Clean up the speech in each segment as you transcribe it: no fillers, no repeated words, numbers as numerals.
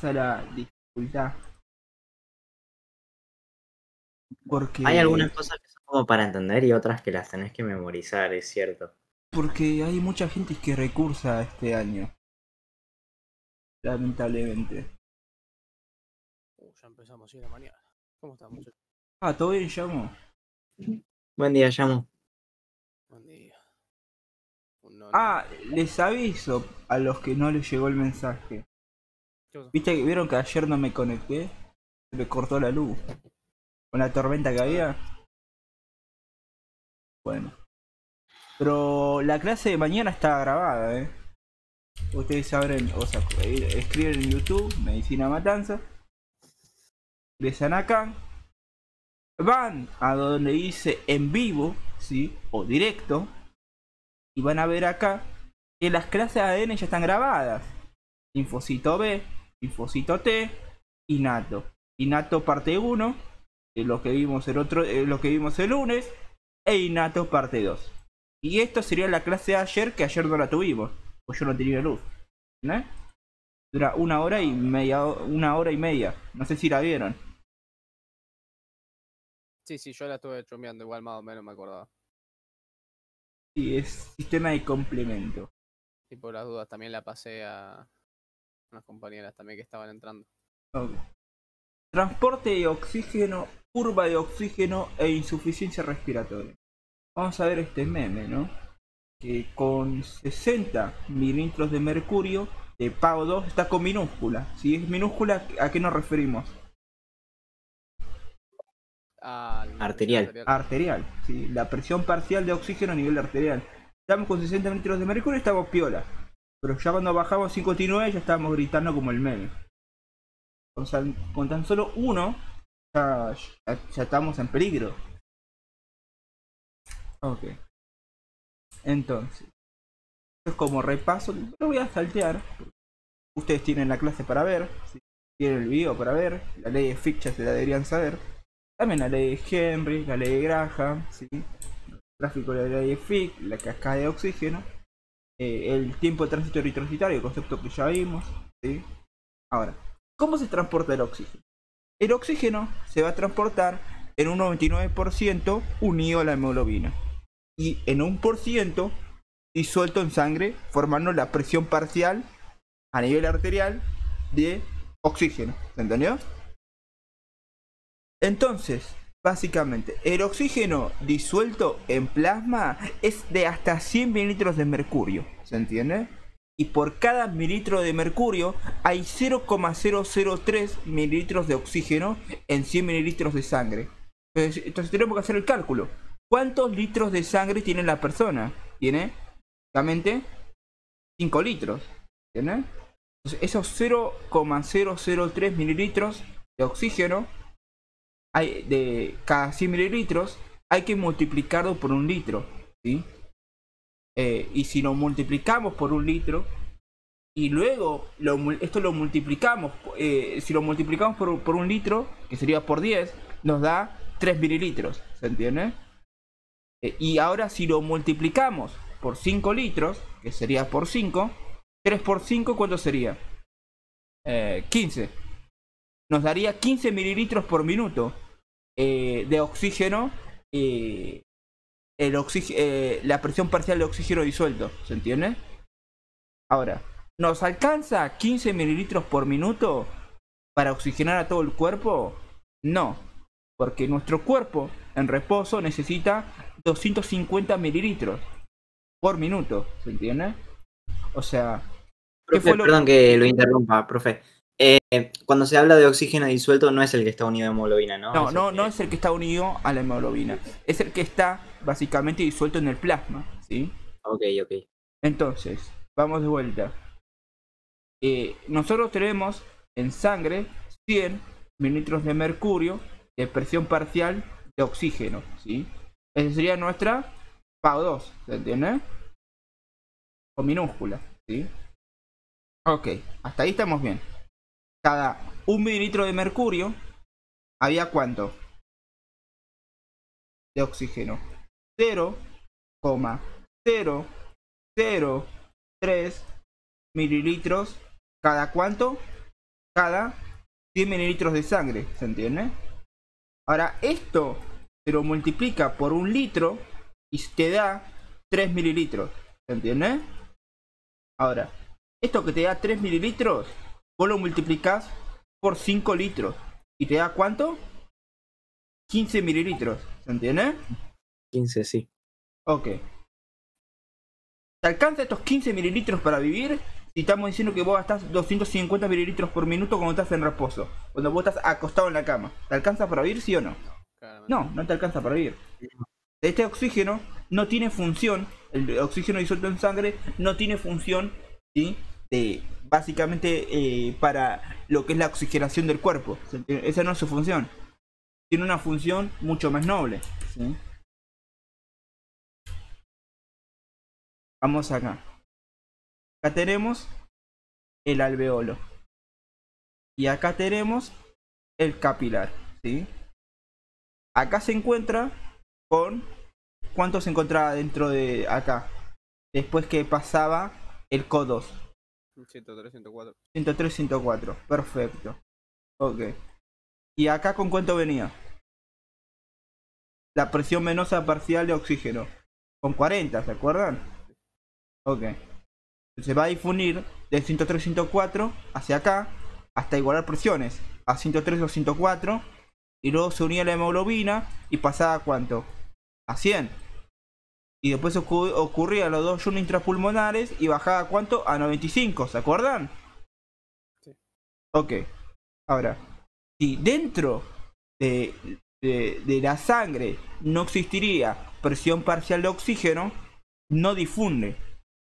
pasa la dificultad. Hay algunas Porque, cosas que son como para entender y otras que las tenés que memorizar, es cierto. porque hay mucha gente que recursa este año, lamentablemente. Ya empezamos 7 de la mañana. ¿Cómo están, muchachos? Ah, ¿todo bien, Llamo? Buen día, llamo. Buen día. No. Ah, les aviso a los que no les llegó el mensaje. ¿Qué pasó? ¿Viste que vieron que ayer no me conecté? Se me cortó la luz. Con la tormenta que había. Bueno. Pero la clase de mañana está grabada, Ustedes sabrán, o sea, escriben en YouTube, Medicina Matanza. Ingresan acá. Van a donde dice en vivo, ¿sí? O directo. Y van a ver acá que las clases de ADN ya están grabadas. Infocito B, Infocito T, Innato. Innato parte 1, lo que vimos lo que vimos el lunes, e Innato parte 2. Y esto sería la clase de ayer, que ayer no la tuvimos, pues yo no tenía luz. ¿No? Dura una hora y media. No sé si la vieron. Sí, yo la estuve chumbeando, igual más o menos me acordaba. Sí, es sistema de complemento. Y por las dudas también la pasé a unas compañeras también que estaban entrando. Okay. Transporte de oxígeno, curva de oxígeno e insuficiencia respiratoria. Vamos a ver este meme, ¿no? Que con 60 mililitros de mercurio de PAO2 está con minúscula. Si es minúscula, ¿a qué nos referimos? Arterial. Arterial, ¿sí? La presión parcial de oxígeno a nivel arterial. Estamos con 60 mililitros de mercurio y estamos piola. Pero ya cuando bajamos 59 ya estábamos gritando como el meme. Con tan solo uno ya estamos en peligro. Ok. Entonces, esto es como repaso. Lo voy a saltear. Ustedes tienen la clase para ver. ¿Sí? Tienen el video para ver. La ley de Fick ya se la deberían saber. También la ley de Henry, la ley de Graham. ¿Sí? El gráfico de la ley de Fick, la cascada de oxígeno. El tiempo de tránsito eritrocitario, el concepto que ya vimos. ¿Sí? Ahora, ¿cómo se transporta el oxígeno? El oxígeno se va a transportar en un 99% unido a la hemoglobina y en un por ciento disuelto en sangre, formando la presión parcial a nivel arterial de oxígeno. ¿Se entendió? Entonces, básicamente, el oxígeno disuelto en plasma es de hasta 100 mililitros de mercurio. ¿Se entiende? Y por cada mililitro de mercurio hay 0,003 mililitros de oxígeno en 100 mililitros de sangre. Entonces tenemos que hacer el cálculo. ¿Cuántos litros de sangre tiene la persona? Tiene, básicamente, 5 litros. ¿Entiendes? Entonces esos 0,003 mililitros de oxígeno de cada 100 mililitros hay que multiplicarlo por un litro. ¿Sí? Y si lo multiplicamos por un litro y luego esto lo multiplicamos, si lo multiplicamos por un litro, que sería por 10, nos da 3 mililitros. ¿Se entiende? Y ahora si lo multiplicamos por 5 litros, que sería por 5, 3 por 5, ¿cuánto sería? 15. Nos daría 15 mililitros por minuto de oxígeno. La presión parcial de oxígeno disuelto. ¿Se entiende? Ahora, ¿nos alcanza 15 mililitros por minuto para oxigenar a todo el cuerpo? No, porque nuestro cuerpo en reposo necesita 250 mililitros por minuto. ¿Se entiende? O sea, ¿qué Profe, fue lo perdón que lo interrumpa, profe. Cuando se habla de oxígeno disuelto no es el que está unido a hemoglobina, ¿no? No es el que está unido a la hemoglobina. Es el que está básicamente disuelto en el plasma. ¿Sí? Ok. Entonces, vamos de vuelta. Nosotros tenemos en sangre 100 mililitros de mercurio de presión parcial de oxígeno. ¿Sí? Esa sería nuestra PAO2. ¿Se entiende? Con minúscula. ¿Sí? Ok, hasta ahí estamos bien. Cada 1 mililitro de mercurio había ¿cuánto? De oxígeno. 0,003 mililitros. ¿Cada cuánto? cada 100 mililitros de sangre, ¿se entiende? Ahora, esto se lo multiplica por 1 litro y te da 3 mililitros, ¿se entiende? Ahora, esto que te da 3 mililitros, vos lo multiplicás por 5 litros. ¿Y te da cuánto? 15 mililitros, ¿se entiende? 15, sí. Ok. ¿Te alcanza estos 15 mililitros para vivir? Si estamos diciendo que vos gastás 250 mililitros por minuto cuando estás en reposo, cuando vos estás acostado en la cama, ¿te alcanza para vivir, sí o no? Claramente. No, no te alcanza para vivir. Este oxígeno no tiene función, el oxígeno disuelto en sangre no tiene función, ¿sí? Básicamente para lo que es la oxigenación del cuerpo. Esa no es su función. Tiene una función mucho más noble, ¿sí? Vamos acá. Acá tenemos el alveolo. Y acá tenemos el capilar, ¿sí? Acá se encuentra con... ¿Cuánto se encontraba dentro de acá? Después que pasaba el CO2. 103, 104. 103, 104. Perfecto. Ok. ¿Y acá con cuánto venía? La presión venosa parcial de oxígeno. Con 40, ¿se acuerdan? Ok. Se va a difundir de 103, 104 hacia acá hasta igualar presiones. A 103 o 104. Y luego se unía la hemoglobina y pasaba a ¿cuánto? A 100. Y después ocurría los dos ayunos intrapulmonares y bajaba a ¿cuánto? A 95, ¿se acuerdan? Sí. Ok. Ahora, si dentro de la sangre no existiría presión parcial de oxígeno, no difunde.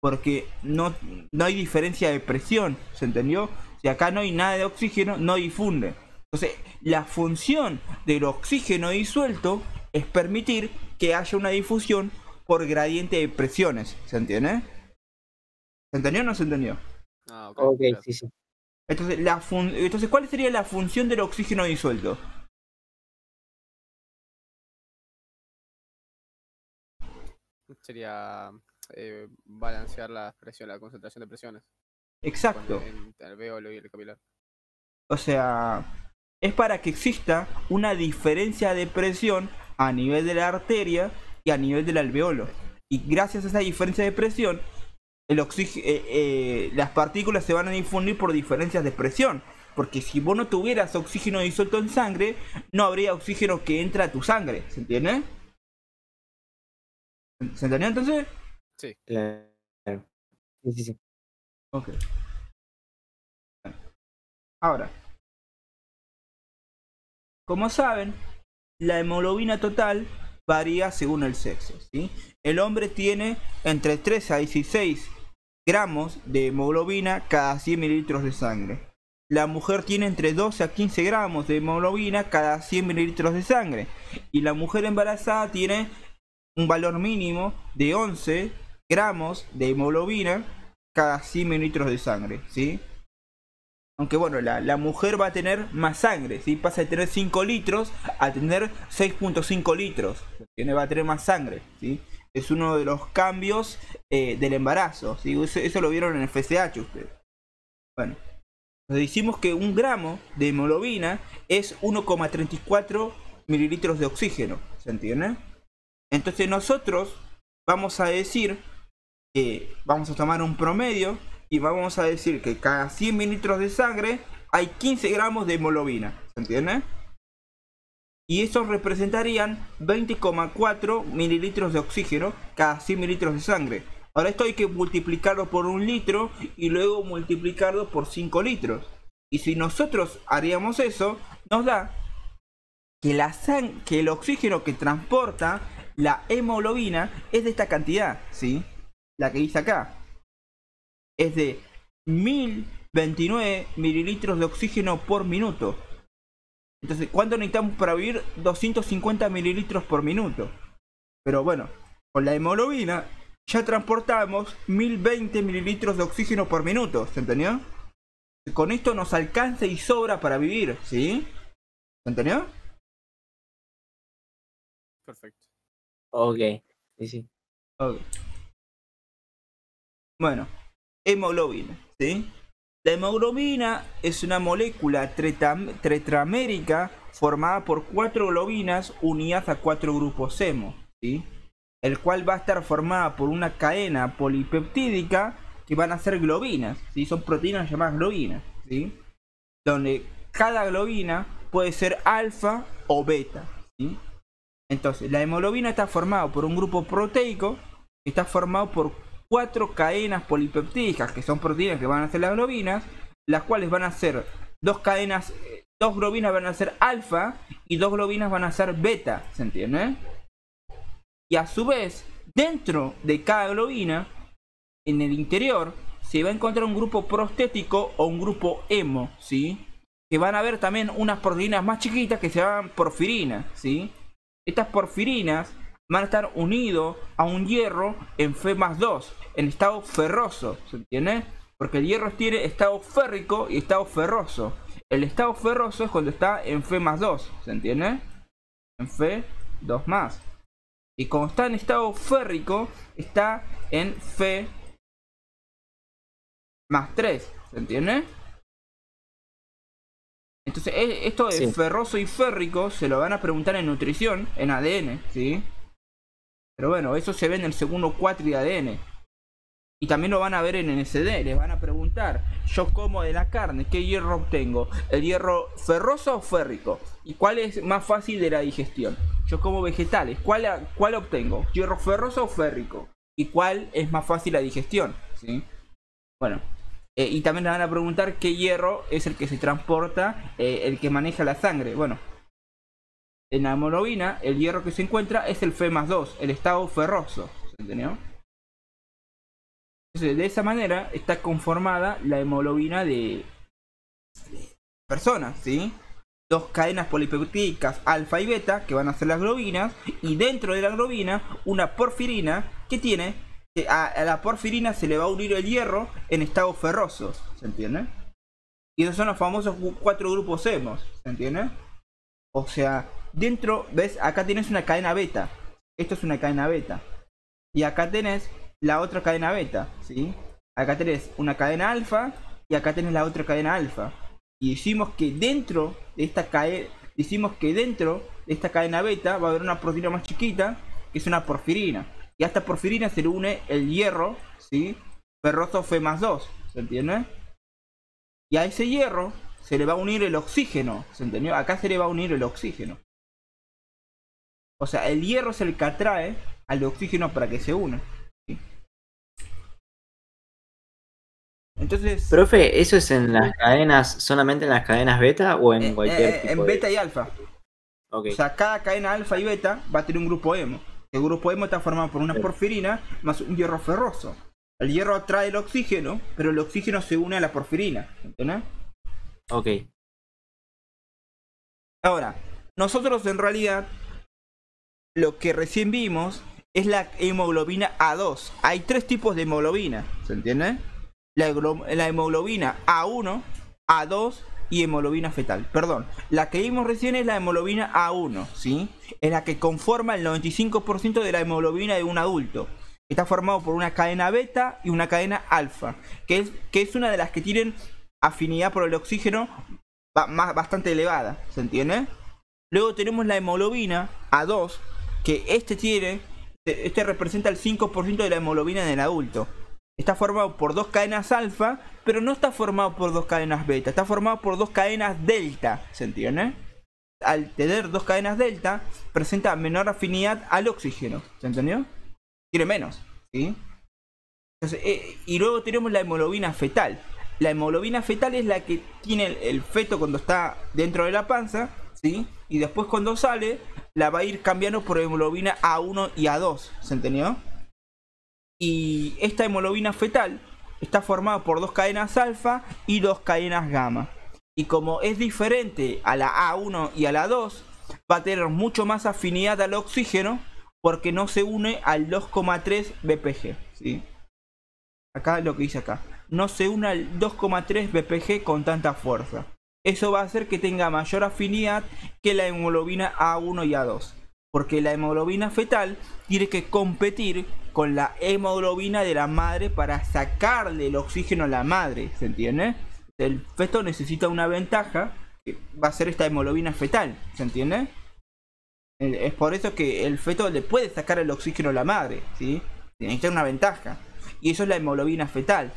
Porque no hay diferencia de presión, ¿se entendió? Si acá no hay nada de oxígeno, no difunde. Entonces, la función del oxígeno disuelto es permitir que haya una difusión por gradiente de presiones, ¿se entiende? ¿Se entendió o no se entendió? Ah, ok. Ok, Claro. sí, sí. Entonces, ¿cuál sería la función del oxígeno disuelto? Sería balancear la presión, la concentración de presiones. Exacto. Entre el alvéolo y el capilar. O sea, es para que exista una diferencia de presión a nivel de la arteria y a nivel del alveolo. Y gracias a esa diferencia de presión, las partículas se van a difundir por diferencias de presión. Porque si vos no tuvieras oxígeno disuelto en sangre, no habría oxígeno que entra a tu sangre. ¿Se entiende? ¿Se entendió entonces? Sí. Claro. Sí, sí, sí. Ok. Ahora, como saben, la hemoglobina total varía según el sexo, ¿sí? El hombre tiene entre 3 a 16 gramos de hemoglobina cada 100 mililitros de sangre. La mujer tiene entre 12 a 15 gramos de hemoglobina cada 100 mililitros de sangre. Y la mujer embarazada tiene un valor mínimo de 11 gramos de hemoglobina cada 100 mililitros de sangre, ¿sí? Aunque bueno, la mujer va a tener más sangre, ¿sí? Pasa de tener 5 litros a tener 6.5 litros. Va a tener más sangre, ¿sí? Es uno de los cambios del embarazo, ¿sí? Eso lo vieron en el FSH ustedes. Bueno, nos decimos que 1 gramo de hemoglobina es 1,34 mililitros de oxígeno, ¿se entiende? Entonces nosotros vamos a decir que vamos a tomar un promedio y vamos a decir que cada 100 mililitros de sangre hay 15 gramos de hemoglobina, ¿se entiende? Y esos representarían 20,4 mililitros de oxígeno cada 100 mililitros de sangre. Ahora esto hay que multiplicarlo por 1 litro y luego multiplicarlo por 5 litros. Y si nosotros haríamos eso, nos da que el oxígeno que transporta la hemoglobina es de esta cantidad, ¿sí? La que dice acá. Es de 1029 mililitros de oxígeno por minuto. Entonces, ¿cuánto necesitamos para vivir? 250 mililitros por minuto. Pero bueno, con la hemoglobina ya transportamos 1020 mililitros de oxígeno por minuto, ¿se entendió? Con esto nos alcanza y sobra para vivir, ¿sí? ¿Se entendió? Perfecto. Ok, sí, sí. Okay. Bueno, hemoglobina, ¿sí? La hemoglobina es una molécula tetramérica formada por 4 globinas unidas a 4 grupos hemo, ¿sí? El cual va a estar formada por una cadena polipeptídica que van a ser globinas, ¿sí? Son proteínas llamadas globinas, ¿sí? Donde cada globina puede ser alfa o beta, ¿sí? Entonces, la hemoglobina está formada por un grupo proteico que está formado por 4 cadenas polipeptídicas, que son proteínas que van a ser las globinas, las cuales van a ser dos globinas van a ser alfa y 2 globinas van a ser beta, ¿se entiende? Y a su vez, dentro de cada globina, en el interior, se va a encontrar un grupo prostético o un grupo hemo, ¿sí? Que van a haber también unas proteínas más chiquitas que se llaman porfirinas, ¿sí? Estas porfirinas van a estar unidos a un hierro en Fe+2, en estado ferroso, ¿se entiende? Porque el hierro tiene estado férrico y estado ferroso. El estado ferroso es cuando está en Fe+2, ¿se entiende? En Fe2+. Y cuando está en estado férrico, está en Fe+3, ¿se entiende? Entonces, esto de ferroso y férrico se lo van a preguntar en nutrición, en ADN, ¿sí? Pero bueno, eso se ve en el segundo cuatri de ADN. Y también lo van a ver en NSD. Les van a preguntar, yo como de la carne, ¿qué hierro obtengo? ¿El hierro ferroso o férrico? ¿Y cuál es más fácil de la digestión? Yo como vegetales, ¿cuál obtengo? ¿Hierro ferroso o férrico? ¿Y cuál es más fácil la digestión? ¿Sí? Bueno, y también le van a preguntar qué hierro es el que se transporta, el que maneja la sangre. Bueno, en la hemoglobina, el hierro que se encuentra es el Fe+2, el estado ferroso. ¿Se entendió? Entonces, de esa manera está conformada la hemoglobina de personas, ¿sí? 2 cadenas polipeptídicas alfa y beta, que van a ser las globinas, y dentro de la globina, una porfirina que tiene, a la porfirina se le va a unir el hierro en estado ferroso, ¿se entiende? Y esos son los famosos 4 grupos hemos, ¿se entiende? O sea, dentro, ¿ves? Acá tienes una cadena beta, esto es una cadena beta, y acá tenés la otra cadena beta, ¿sí? Acá tenés una cadena alfa y acá tenés la otra cadena alfa. Y decimos que dentro de esta cadena beta va a haber una proteína más chiquita que es una porfirina. Y a esta porfirina se le une el hierro, ¿sí? Ferroso Fe+2, ¿se entiende? Y a ese hierro se le va a unir el oxígeno, ¿se entendió? Acá se le va a unir el oxígeno. O sea, el hierro es el que atrae al oxígeno para que se una. Entonces, Profe, ¿eso es en las cadenas, solamente en las cadenas beta o en cualquier tipo en beta y alfa. Okay. O sea, cada cadena alfa y beta va a tener un grupo hemo. El grupo hemo está formado por una porfirina más un hierro ferroso. El hierro atrae el oxígeno, pero el oxígeno se une a la porfirina. ¿Entendés? Ok. Ahora, nosotros en realidad lo que recién vimos es la hemoglobina A2. Hay 3 tipos de hemoglobina, ¿se entiende? La hemoglobina A1, A2 y hemoglobina fetal. Perdón, la que vimos recién es la hemoglobina A1, ¿sí? Es la que conforma el 95% de la hemoglobina de un adulto. Está formado por una cadena beta y una cadena alfa, que es una de las que tienen afinidad por el oxígeno bastante elevada, ¿se entiende? Luego tenemos la hemoglobina A2, que este representa el 5% de la hemoglobina del adulto. Está formado por 2 cadenas alfa, pero no está formado por 2 cadenas beta, está formado por 2 cadenas delta, ¿se entiende? Al tener 2 cadenas delta, presenta menor afinidad al oxígeno, ¿se entendió? Tiene menos, ¿sí? Entonces, y luego tenemos la hemoglobina fetal. La hemoglobina fetal es la que tiene el feto cuando está dentro de la panza, ¿sí? Y después cuando sale, la va a ir cambiando por hemoglobina A1 y A2, ¿se entendió? Y esta hemoglobina fetal está formada por 2 cadenas alfa y 2 cadenas gamma. Y como es diferente a la A1 y a la 2, va a tener mucho más afinidad al oxígeno porque no se une al 2,3 BPG, ¿sí? Acá lo que dice acá. No se une al 2,3 BPG con tanta fuerza. Eso va a hacer que tenga mayor afinidad que la hemoglobina A1 y A2. Porque la hemoglobina fetal tiene que competir con la hemoglobina de la madre para sacarle el oxígeno a la madre, ¿se entiende? el feto necesita una ventaja que va a ser esta hemoglobina fetal, ¿se entiende? Es por eso que el feto le puede sacar el oxígeno a la madre, ¿sí? Necesita una ventaja. Y eso es la hemoglobina fetal.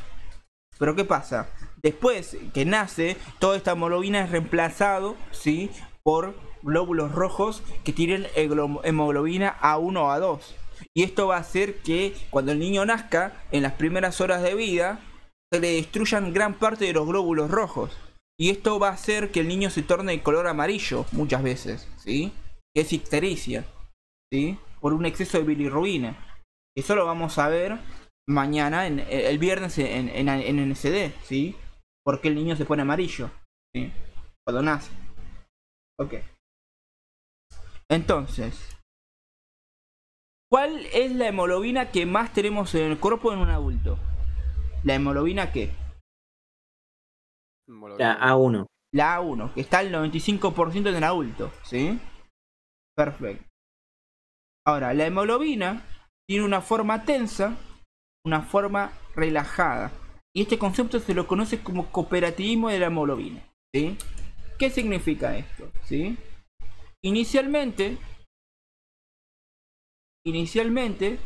Pero ¿qué pasa? Después que nace, toda esta hemoglobina es reemplazado, ¿sí? Por glóbulos rojos que tienen hemoglobina A1 o A2. Y esto va a hacer que cuando el niño nazca, en las primeras horas de vida, se le destruyan gran parte de los glóbulos rojos. Y esto va a hacer que el niño se torne de color amarillo muchas veces, ¿sí? Que es ictericia, ¿sí? Por un exceso de bilirrubina. Eso lo vamos a ver mañana, el viernes en NSD, ¿sí? Porque el niño se pone amarillo, ¿sí? Cuando nace. Ok. Entonces, ¿cuál es la hemoglobina que más tenemos en el cuerpo en un adulto? ¿La hemoglobina qué? La A1. La A1, que está al 95% en el adulto, ¿sí? Perfecto. Ahora, la hemoglobina tiene una forma tensa, una forma relajada. Y este concepto se lo conoce como cooperativismo de la hemoglobina, ¿sí? ¿Qué significa esto? ¿Sí? Inicialmente,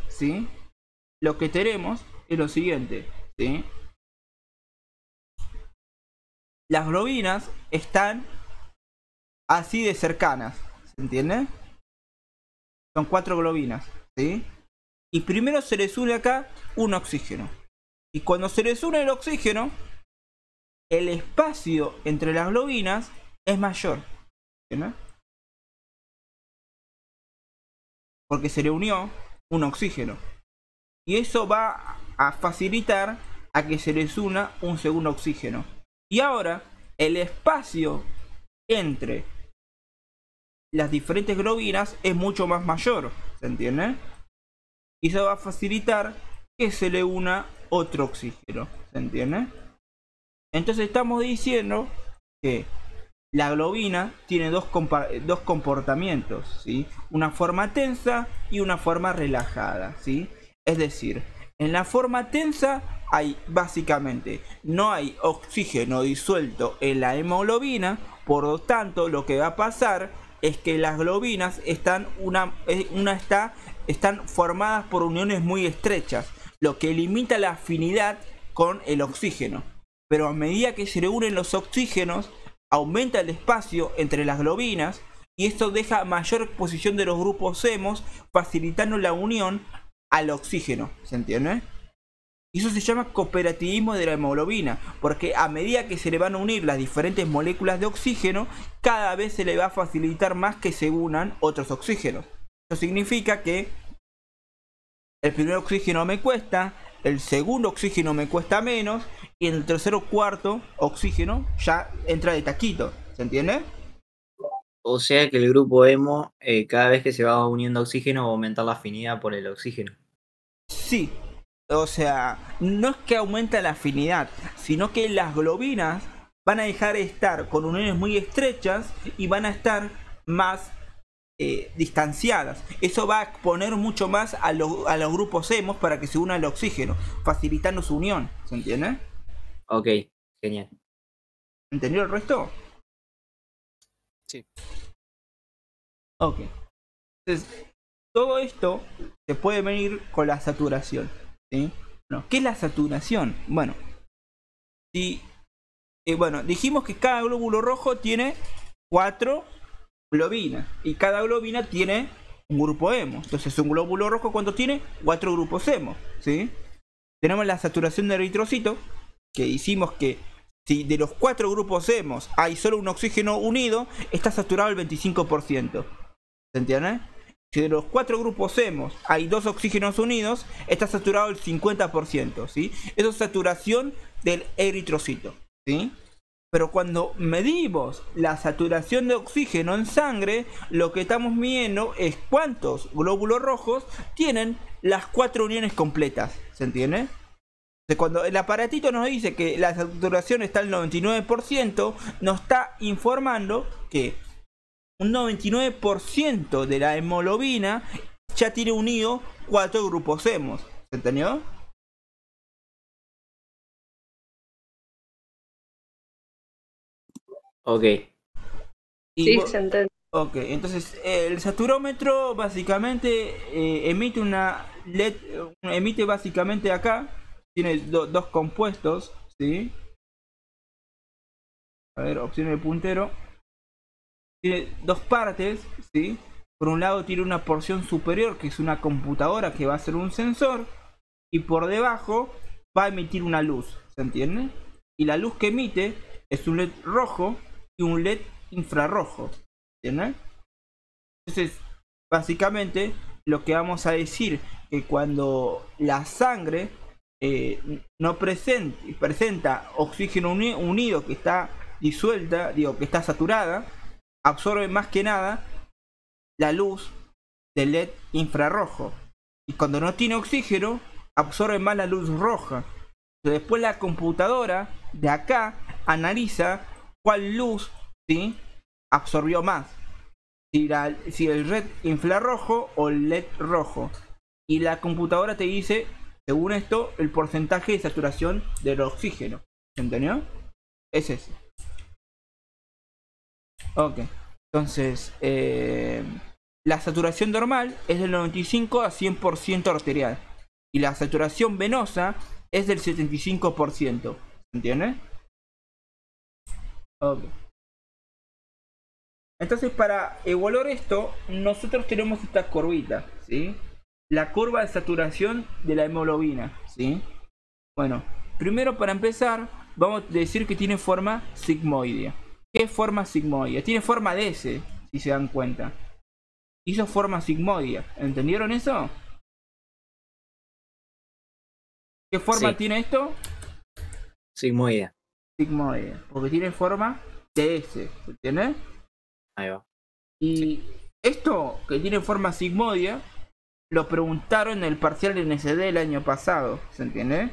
¿sí? Lo que tenemos es lo siguiente, ¿sí? Las globinas están así de cercanas, ¿se entiende? Son 4 globinas, ¿sí? Y primero se les une acá un oxígeno. Y cuando se les une el oxígeno, el espacio entre las globinas es mayor, ¿sí? Porque se le unió un oxígeno. Y eso va a facilitar a que se les una un segundo oxígeno. Y ahora el espacio entre las diferentes globinas es mucho más mayor, ¿se entiende? Y eso va a facilitar que se le una otro oxígeno, ¿se entiende? Entonces estamos diciendo que la globina tiene dos comportamientos, ¿sí? Una forma tensa y una forma relajada, ¿sí? Es decir, en la forma tensa hay básicamente no hay oxígeno disuelto en la hemoglobina, por lo tanto lo que va a pasar es que las globinas están están formadas por uniones muy estrechas, lo que limita la afinidad con el oxígeno. Pero a medida que se le unen los oxígenos, aumenta el espacio entre las globinas y esto deja mayor exposición de los grupos hemos, facilitando la unión al oxígeno, ¿se entiende? Y eso se llama cooperativismo de la hemoglobina, porque a medida que se le van a unir las diferentes moléculas de oxígeno, cada vez se le va a facilitar más que se unan otros oxígenos. Eso significa que el primer oxígeno me cuesta, el segundo oxígeno me cuesta menos, y en el tercer o cuarto oxígeno ya entra de taquito, ¿se entiende? O sea que el grupo hemo, cada vez que se va uniendo oxígeno, va a aumentar la afinidad por el oxígeno. Sí, o sea, no es que aumenta la afinidad, sino que las globinas van a dejar de estar con uniones muy estrechas y van a estar más distanciadas. Eso va a exponer mucho más a los grupos hemos para que se unan al oxígeno, facilitando su unión, ¿se entiende? Ok, genial. ¿Entendió el resto? Sí. Ok. Entonces, todo esto se puede venir con la saturación, ¿sí? Bueno, ¿qué es la saturación? Bueno, dijimos que cada glóbulo rojo tiene 4 globinas y cada globina tiene un grupo hemo. Entonces, un glóbulo rojo, ¿cuánto tiene? 4 grupos hemo, ¿sí? Tenemos la saturación de eritrocito, que hicimos que si de los 4 grupos hemos hay solo un oxígeno unido, está saturado el 25%. ¿Se entiende? Si de los 4 grupos hemos hay 2 oxígenos unidos, está saturado el 50%, ¿sí? Eso es saturación del eritrocito, ¿sí? Pero cuando medimos la saturación de oxígeno en sangre, lo que estamos midiendo es cuántos glóbulos rojos tienen las 4 uniones completas, ¿se entiende? Cuando el aparatito nos dice que la saturación está al 99%, nos está informando que un 99% de la hemoglobina ya tiene unido 4 grupos hemos. ¿Se entendió? Ok. Y Sí, vos- se entiende. Ok, entonces el saturómetro básicamente emite una LED, emite básicamente acá, tiene dos compuestos, ¿sí? A ver, opción del puntero. Tiene dos partes, ¿sí? Por un lado tiene una porción superior que es una computadora que va a ser un sensor y por debajo va a emitir una luz, ¿se entiende? Y la luz que emite es un LED rojo y un LED infrarrojo, ¿entiendes? Entonces, básicamente, lo que vamos a decir que cuando la sangre no presenta oxígeno unido que está disuelta, digo, que está saturada, absorbe más que nada la luz del LED infrarrojo. Y cuando no tiene oxígeno, absorbe más la luz roja. Después la computadora de acá analiza cuál luz, ¿sí?, absorbió más. Si el LED infrarrojo o el LED rojo. Y la computadora te dice, según esto, el porcentaje de saturación del oxígeno. ¿Se entendió? Es ese. Ok. Entonces, la saturación normal es del 95 a 100% arterial. Y la saturación venosa es del 75%. ¿Se entiende? Ok. Entonces, para evaluar esto, nosotros tenemos esta curvita, ¿sí? La curva de saturación de la hemoglobina, ¿sí? Bueno, primero para empezar, vamos a decir que tiene forma sigmoidea. ¿Qué es forma sigmoidea? Tiene forma de S, si se dan cuenta. Hizo forma sigmoidea. ¿Entendieron eso? ¿Qué forma Sí, tiene esto? sigmoidea. Sigmoidea. Porque tiene forma de S, ¿entiendes? Ahí va. Y esto que tiene forma sigmoidea lo preguntaron en el parcial NSD el año pasado, ¿se entiende?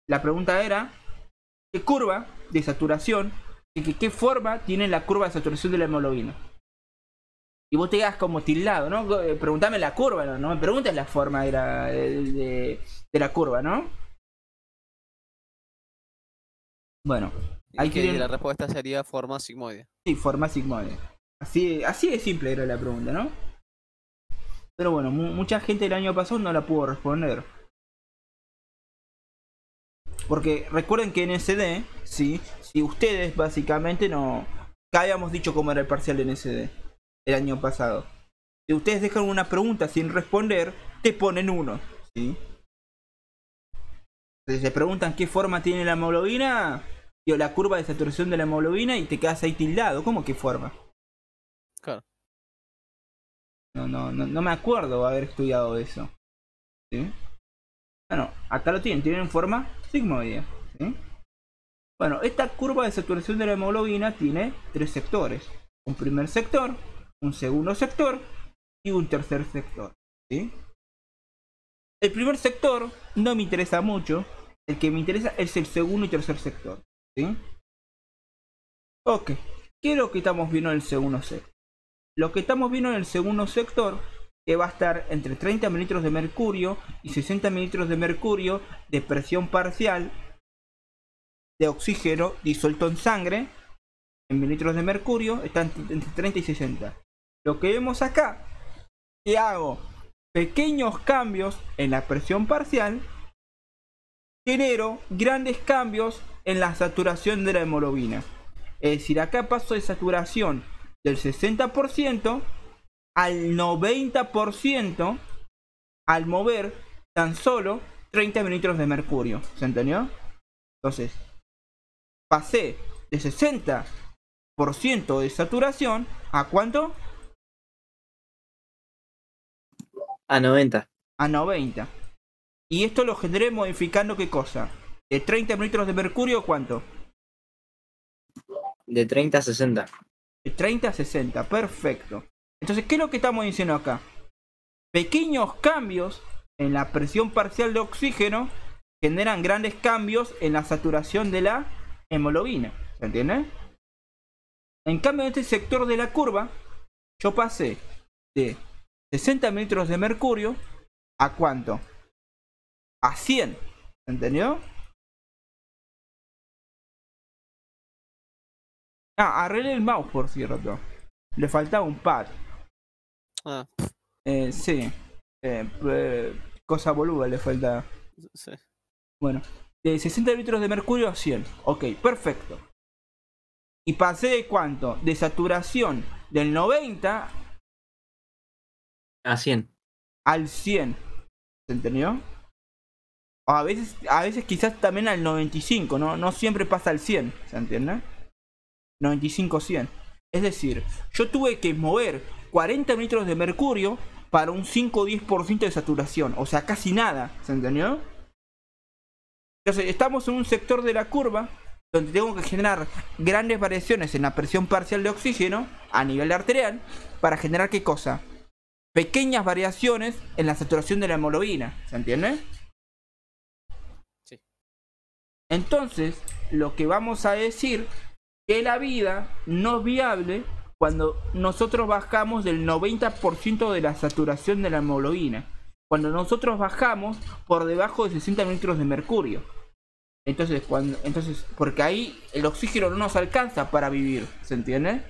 La pregunta era, ¿qué curva de saturación, qué forma tiene la curva de saturación de la hemoglobina? Y vos te quedas como tildado, ¿no? Preguntame la curva, no me preguntes la forma de la curva, ¿no? Bueno, ahí Y que tienen, la respuesta sería forma sigmoide. sí, forma sigmoide. Así de simple era la pregunta, ¿no? Pero bueno, mucha gente el año pasado no la pudo responder. Porque recuerden que en SD, sí, si ustedes básicamente no... Acá habíamos dicho cómo era el parcial de NSD el año pasado. Si ustedes dejan una pregunta sin responder, te ponen 1, ¿sí? Entonces se preguntan qué forma tiene la hemoglobina, o la curva de saturación de la hemoglobina, y te quedas ahí tildado. ¿Cómo qué forma? Claro. No me acuerdo haber estudiado eso, ¿sí? Bueno, acá lo tienen forma sigmoidea, ¿sí? Bueno, esta curva de saturación de la hemoglobina tiene 3 sectores. Un primer sector, un segundo sector y un tercer sector, ¿sí? El primer sector no me interesa mucho. El que me interesa es el segundo y tercer sector, ¿sí? Ok, ¿qué es lo que estamos viendo en el segundo sector? Lo que estamos viendo en el segundo sector, que va a estar entre 30 mililitros de mercurio y 60 mililitros de mercurio de presión parcial de oxígeno disuelto en sangre, en mililitros de mercurio, están entre 30 y 60. Lo que vemos acá, que hago pequeños cambios en la presión parcial, genero grandes cambios en la saturación de la hemoglobina. Es decir, acá paso de saturación del 60% al 90% al mover tan solo 30 mililitros de mercurio. ¿Se entendió? Entonces, pasé de 60% de saturación a ¿cuánto? A 90. A 90. Y esto lo generé modificando ¿qué cosa? De 30 mililitros de mercurio, ¿cuánto? De 30 a 60. De 30 a 60, perfecto. Entonces, ¿qué es lo que estamos diciendo acá? Pequeños cambios en la presión parcial de oxígeno generan grandes cambios en la saturación de la hemoglobina. ¿Se entiende? En cambio, en este sector de la curva, yo pasé de 60 mililitros de mercurio a ¿cuánto? A 100. ¿Se entendió? Ah, arreglé el mouse, por cierto. Le faltaba un pad. Ah, Sí. Cosa boluda le falta. sí. Bueno, de 60 litros de mercurio a 100. Ok, perfecto. Y pasé de cuánto? De saturación del 90 A 100. al 100. ¿Se entendió? O a veces quizás también al 95, ¿no? No siempre pasa al 100, ¿se entiende? 95-100. Es decir, yo tuve que mover 40 litros de mercurio para un 5 o 10% de saturación. O sea, casi nada, ¿se entendió? Entonces, estamos en un sector de la curva donde tengo que generar grandes variaciones en la presión parcial de oxígeno a nivel arterial para generar ¿qué cosa? Pequeñas variaciones en la saturación de la hemoglobina, ¿se entiende? Sí. Entonces, lo que vamos a decir que la vida no es viable cuando nosotros bajamos del 90% de la saturación de la hemoglobina. Cuando nosotros bajamos por debajo de 60 mililitros de mercurio. Entonces, porque ahí el oxígeno no nos alcanza para vivir, ¿se entiende?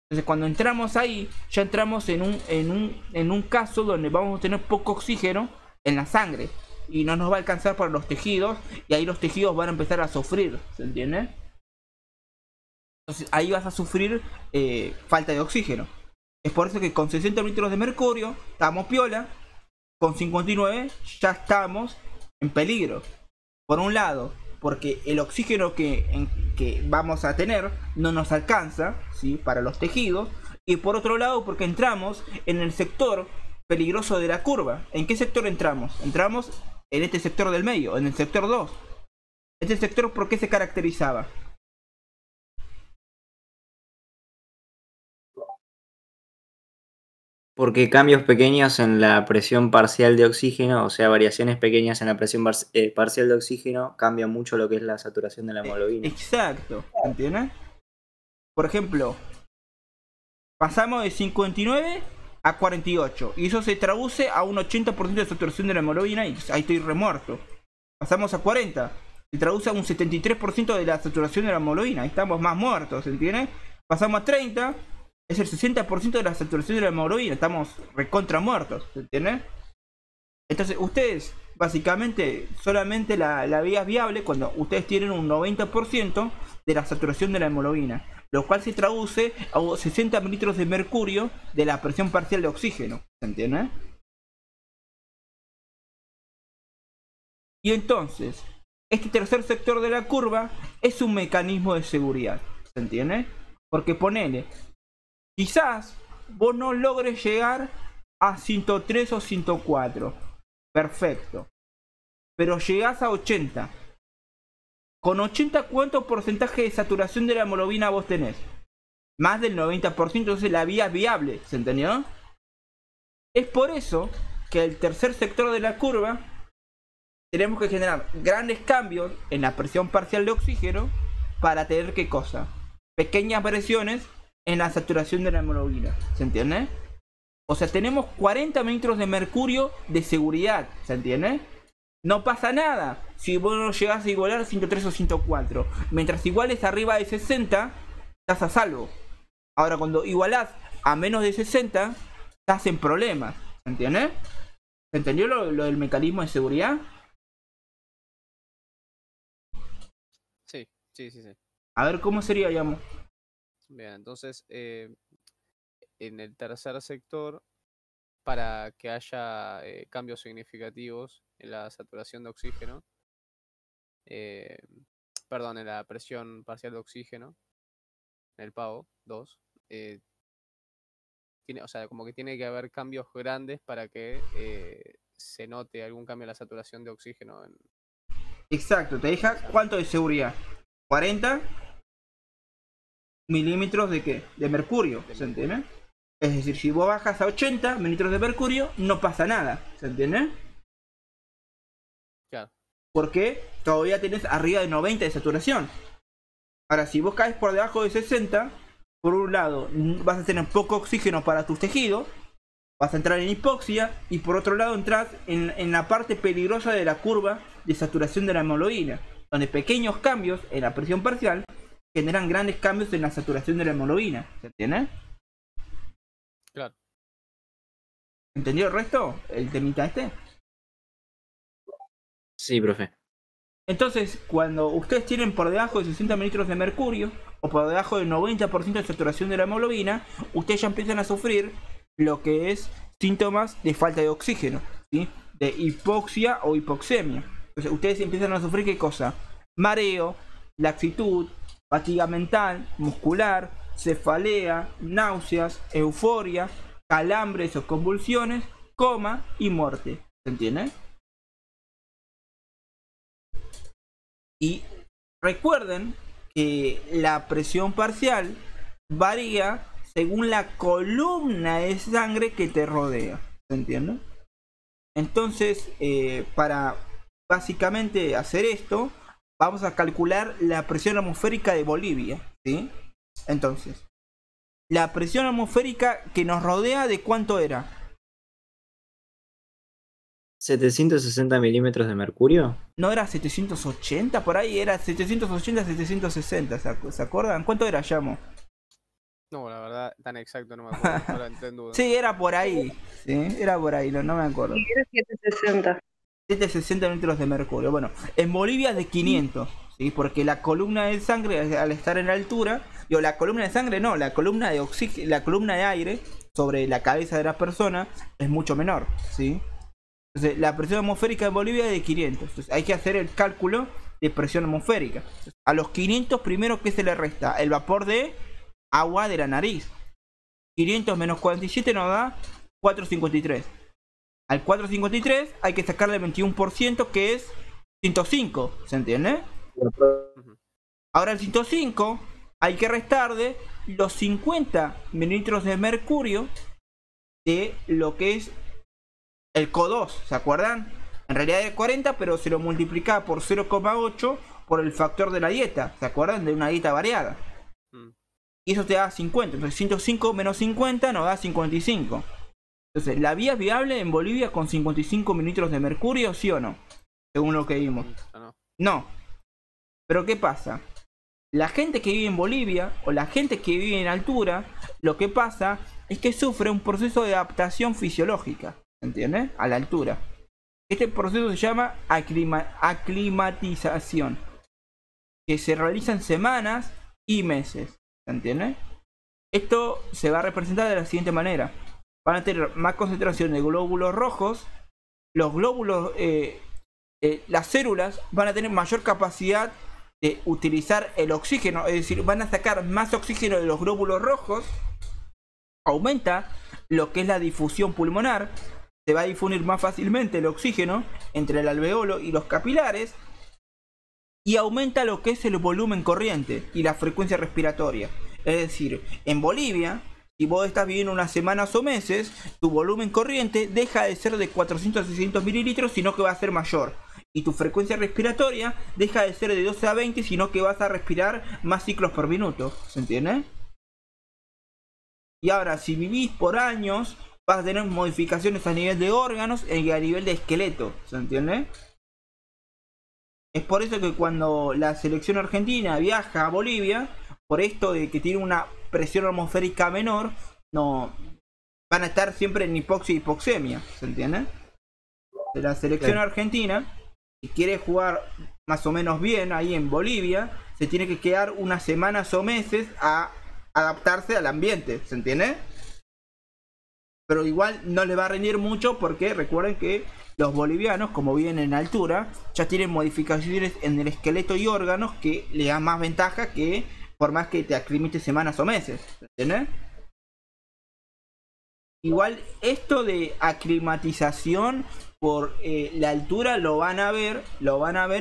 Entonces, cuando entramos ahí, ya entramos en un caso donde vamos a tener poco oxígeno en la sangre. Y no nos va a alcanzar para los tejidos, y ahí los tejidos van a empezar a sufrir, ¿se entiende? Entonces, ahí vas a sufrir falta de oxígeno. Es por eso que con 60 litros de mercurio estamos piola, con 59 ya estamos en peligro. Por un lado, porque el oxígeno que vamos a tener no nos alcanza, ¿sí?, para los tejidos. Y por otro lado, porque entramos en el sector peligroso de la curva. ¿En qué sector entramos? Entramos en este sector del medio, en el sector 2. Este sector, ¿por qué se caracterizaba? Porque cambios pequeños en la presión parcial de oxígeno, o sea, variaciones pequeñas en la presión parcial de oxígeno, cambian mucho lo que es la saturación de la hemoglobina. Exacto, ¿entiendes? Por ejemplo, pasamos de 59 a 48 y eso se traduce a un 80% de saturación de la hemoglobina y ahí estoy remuerto. Pasamos a 40, se traduce a un 73% de la saturación de la hemoglobina, ahí estamos más muertos, ¿entiendes? Pasamos a 30, es el 60% de la saturación de la hemoglobina, estamos recontra muertos, ¿entiendes? Entonces ustedes, básicamente, solamente la vía es viable cuando ustedes tienen un 90% de la saturación de la hemoglobina, lo cual se traduce a 60 mililitros de mercurio de la presión parcial de oxígeno, ¿se entiende? Y entonces, este tercer sector de la curva es un mecanismo de seguridad, ¿se entiende? Porque ponele, quizás vos no logres llegar a 103 o 104. Perfecto. Pero llegás a 80. Con 80, ¿cuánto porcentaje de saturación de la hemoglobina vos tenés? Más del 90%, entonces la vía es viable, ¿se entendió? Es por eso que el tercer sector de la curva tenemos que generar grandes cambios en la presión parcial de oxígeno para tener ¿qué cosa? Pequeñas variaciones en la saturación de la hemoglobina, ¿se entiende? O sea, tenemos 40 mililitros de mercurio de seguridad, ¿se entiende? No pasa nada si vos no llegás a igualar a 103 o 104. Mientras iguales arriba de 60, estás a salvo. Ahora, cuando igualás a menos de 60, estás en problemas, ¿se entiende? ¿Se entendió lo del mecanismo de seguridad? Sí, sí, sí, sí. A ver, ¿cómo sería, digamos? Bien, entonces, en el tercer sector, para que haya cambios significativos en la saturación de oxígeno, perdón, en la presión parcial de oxígeno, en el PAO 2, o sea, como que tiene que haber cambios grandes para que se note algún cambio en la saturación de oxígeno. Exacto, te deja ¿cuánto de seguridad? 40 milímetros de ¿qué? De mercurio, ¿se entiende? Es decir, si vos bajas a 80 mililitros de mercurio, no pasa nada, ¿se entiende? Claro. Porque todavía tenés arriba de 90 de saturación. Ahora, si vos caes por debajo de 60, por un lado vas a tener poco oxígeno para tus tejidos, vas a entrar en hipoxia, y por otro lado entras en la parte peligrosa de la curva de saturación de la hemoglobina, donde pequeños cambios en la presión parcial generan grandes cambios en la saturación de la hemoglobina. ¿Se entiende? Claro. ¿Entendió el resto? ¿El temita este? Sí, profe. Entonces, cuando ustedes tienen por debajo de 60 mililitros de mercurio o por debajo del 90% de saturación de la hemoglobina, ustedes ya empiezan a sufrir lo que es síntomas de falta de oxígeno, ¿sí? De hipoxia o hipoxemia. Entonces, ustedes empiezan a sufrir ¿qué cosa? Mareo, laxitud, fatiga mental, muscular, cefalea, náuseas, euforia, calambres o convulsiones, coma y muerte. ¿Se entiende? Y recuerden que la presión parcial varía según la columna de sangre que te rodea. ¿Se entiende? Entonces, para básicamente hacer esto, vamos a calcular la presión atmosférica de Bolivia, ¿sí? Entonces, la presión atmosférica que nos rodea, ¿de cuánto era? 760 milímetros de mercurio. ¿No era 780 por ahí? Era 780, 760, ¿se acuerdan? ¿Cuánto era, Llamo? No, la verdad, tan exacto no me acuerdo. Ahora entiendo. Sí, era por ahí. Sí, era por ahí, no me acuerdo. Sí, era 760. 760 milímetros de mercurio. Bueno, en Bolivia es de 500, ¿sí? Porque la columna de sangre, al estar en altura, digo, la columna de sangre no, la columna de oxígeno, la columna de aire sobre la cabeza de la persona es mucho menor, ¿sí? Entonces, la presión atmosférica en Bolivia es de 500. Entonces, hay que hacer el cálculo de presión atmosférica. Entonces, a los 500 primero, ¿qué se le resta? El vapor de agua de la nariz. 500 menos 47 nos da 453. Al 453 hay que sacarle el 21%, que es 105. ¿Se entiende? Ahora el 105 hay que restarle los 50 mililitros de mercurio de lo que es el CO2, ¿se acuerdan? En realidad era 40, pero se lo multiplicaba por 0,8 por el factor de la dieta, ¿se acuerdan? De una dieta variada. Y eso te da 50, entonces 105 menos 50 nos da 55. Entonces, ¿la vía es viable en Bolivia con 55 mililitros de mercurio, sí o no? Según lo que vimos. No. Pero ¿qué pasa? La gente que vive en Bolivia o la gente que vive en altura, lo que pasa es que sufre un proceso de adaptación fisiológica. ¿Entiendes? A la altura. Este proceso se llama aclimatización, que se realiza en semanas y meses. ¿Se entiende? Esto se va a representar de la siguiente manera. Van a tener más concentración de glóbulos rojos. Los glóbulos, las células van a tener mayor capacidad de utilizar el oxígeno. Es decir, van a sacar más oxígeno de los glóbulos rojos. Aumenta lo que es la difusión pulmonar. Se va a difundir más fácilmente el oxígeno entre el alveolo y los capilares. Y aumenta lo que es el volumen corriente y la frecuencia respiratoria. Es decir, en Bolivia, si vos estás viviendo unas semanas o meses, tu volumen corriente deja de ser de 400 a 600 mililitros, sino que va a ser mayor. Y tu frecuencia respiratoria deja de ser de 12 a 20, sino que vas a respirar más ciclos por minuto. ¿Se entiende? Y ahora, si vivís por años, vas a tener modificaciones a nivel de órganos y a nivel de esqueleto. ¿Se entiende? Es por eso que cuando la selección argentina viaja a Bolivia, por esto de que tiene una presión atmosférica menor, no van a estar siempre en hipoxia y hipoxemia. ¿Se entiende? De la selección argentina, si quiere jugar más o menos bien ahí en Bolivia, se tiene que quedar unas semanas o meses a adaptarse al ambiente. ¿Se entiende? Pero igual no le va a rendir mucho porque recuerden que los bolivianos, como viven en altura, ya tienen modificaciones en el esqueleto y órganos que le dan más ventaja que por más que te aclimites semanas o meses. ¿Entiendes? Igual esto de aclimatización por la altura lo van a ver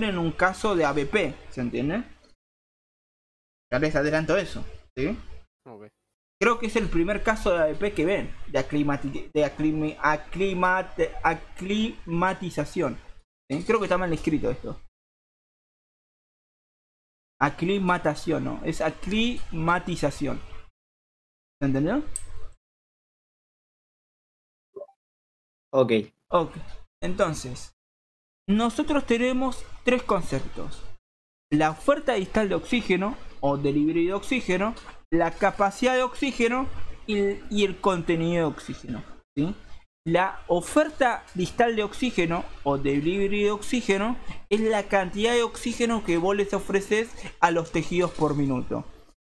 en un caso de ABP. ¿Se entiende? Ya les adelanto eso. ¿Sí? Okay. Creo que es el primer caso de ABP que ven, de aclimatización. ¿Sí? Creo que está mal escrito esto. Aclimatación, no, es aclimatización. ¿Se entendió? Ok. Ok. Entonces, nosotros tenemos tres conceptos. La oferta distal de oxígeno, o delivery de oxígeno, la capacidad de oxígeno y el contenido de oxígeno, ¿sí? La oferta distal de oxígeno o delivery de oxígeno es la cantidad de oxígeno que vos les ofreces a los tejidos por minuto.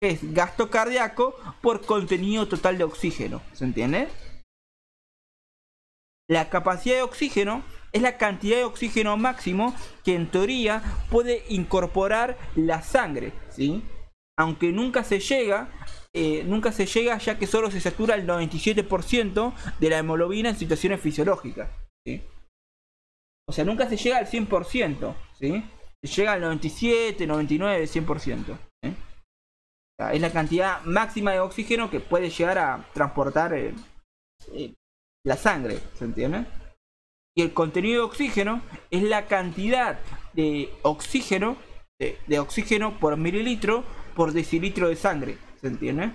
Es gasto cardíaco por contenido total de oxígeno, ¿se entiende? La capacidad de oxígeno es la cantidad de oxígeno máximo que en teoría puede incorporar la sangre, ¿sí? Aunque nunca se llega ya que solo se satura el 97% de la hemoglobina en situaciones fisiológicas, ¿sí? O sea, nunca se llega al 100%, ¿sí? Se llega al 97, 99, 100%, ¿sí? O sea, es la cantidad máxima de oxígeno que puede llegar a transportar la sangre, ¿se entiende? Y el contenido de oxígeno es la cantidad de oxígeno, de oxígeno por mililitro por decilitro de sangre, ¿se entiende?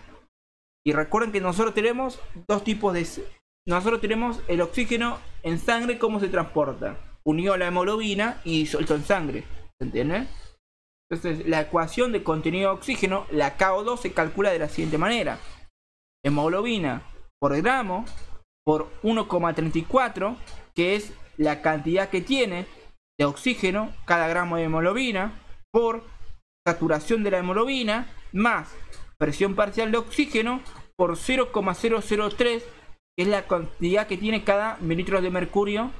Y recuerden que nosotros tenemos dos tipos de... Nosotros tenemos el oxígeno en sangre, cómo se transporta, unido a la hemoglobina y disuelto en sangre, ¿se entiende? Entonces la ecuación de contenido de oxígeno, la KO2, se calcula de la siguiente manera: hemoglobina por gramo por 1,34, que es la cantidad que tiene de oxígeno cada gramo de hemoglobina, por saturación de la hemoglobina, más presión parcial de oxígeno por 0,003, que es la cantidad que tiene cada mililitro de mercurio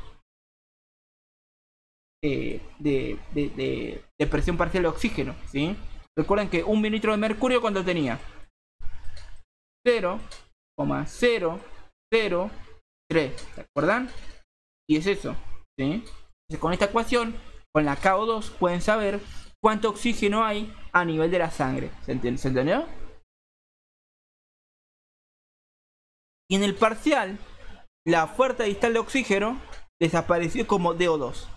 de presión parcial de oxígeno, ¿sí? Recuerden que un mililitro de mercurio, ¿cuánto tenía? 0,003, ¿se acuerdan? Y es eso, ¿sí? Entonces, con esta ecuación, con la KO2, pueden saber cuánto oxígeno hay a nivel de la sangre. ¿Se entendió? Y en el parcial, la oferta distal de oxígeno desapareció como DO2.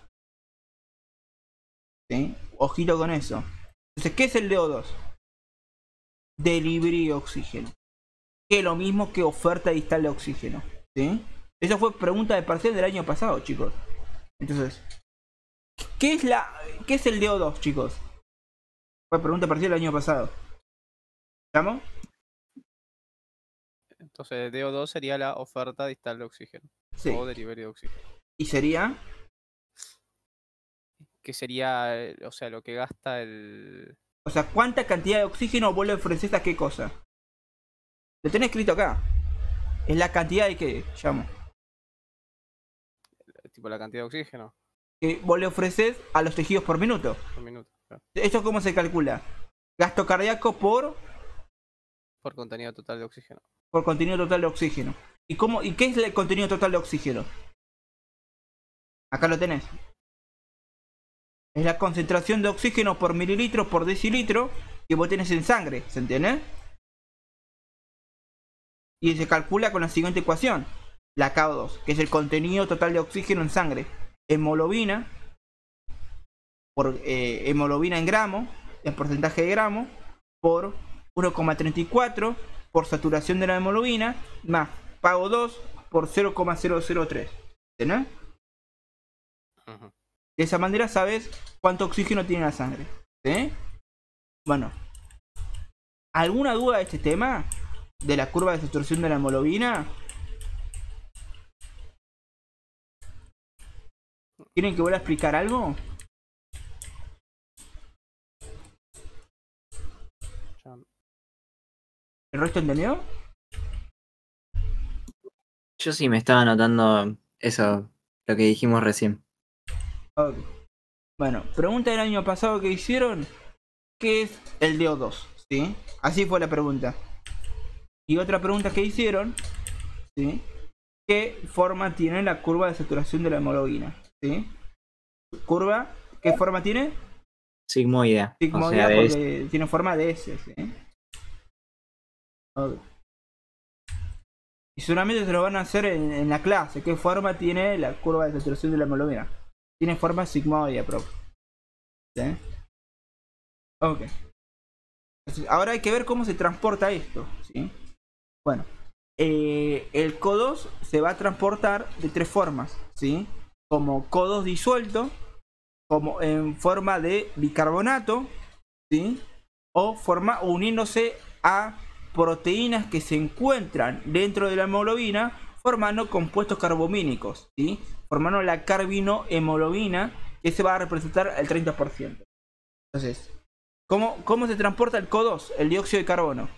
¿Sí? Ojito con eso. Entonces, ¿qué es el DO2? Delivery de oxígeno. Que es lo mismo que oferta distal de oxígeno, ¿sí? Esa fue pregunta de parcial del año pasado, chicos. Entonces, ¿qué es el DO2, chicos? Fue pregunta parcial del año pasado. ¿Estamos? Entonces, DO2 sería la oferta distal de oxígeno. Sí. O delivery de oxígeno. ¿Y sería? Que sería, o sea, lo que gasta el... O sea, ¿cuánta cantidad de oxígeno vos le ofreces a qué cosa? Lo tenés escrito acá. Es la cantidad de qué, llamo. Tipo la cantidad de oxígeno. Que vos le ofreces a los tejidos por minuto. Por minuto. Claro. ¿Esto cómo se calcula? Gasto cardíaco por contenido total de oxígeno. Por contenido total de oxígeno. ¿Y qué es el contenido total de oxígeno? Acá lo tenés. Es la concentración de oxígeno por mililitro por decilitro que vos tenés en sangre, ¿se entiende? Y se calcula con la siguiente ecuación, la KO2, que es el contenido total de oxígeno en sangre. Hemoglobina por hemoglobina en gramo, en porcentaje de gramo, por 1,34 por saturación de la hemoglobina, más PAO2 por 0,003. ¿Entendés? Uh-huh. De esa manera sabes cuánto oxígeno tiene la sangre. ¿Sí? Bueno, ¿alguna duda de este tema? ¿De la curva de saturación de la hemoglobina? ¿Quieren que vuelva a explicar algo? ¿El resto entendió? Yo sí me estaba anotando eso, lo que dijimos recién. Okay. Bueno, pregunta del año pasado que hicieron, ¿qué es el DO2? ¿Sí? Así fue la pregunta. Y otra pregunta que hicieron, ¿sí? ¿Qué forma tiene la curva de saturación de la hemoglobina? ¿Sí? ¿Curva? ¿Qué forma tiene? Sigmoidea. Sigmoidea, o sea, porque tiene forma de S, ¿sí? Okay. Y seguramente se lo van a hacer en la clase. ¿Qué forma tiene la curva de saturación de la hemoglobina? Tiene forma sigmoidea, profe. ¿Sí? Ok. Entonces, ahora hay que ver cómo se transporta esto, ¿sí? Bueno, el CO2 se va a transportar de tres formas, ¿sí? Como CO2 disuelto, como en forma de bicarbonato, ¿sí? o uniéndose a proteínas que se encuentran dentro de la hemoglobina, formando compuestos carbomínicos, ¿sí? Formando la carbinohemoglobina, que se va a representar el 30%. Entonces, ¿cómo se transporta el CO2, el dióxido de carbono?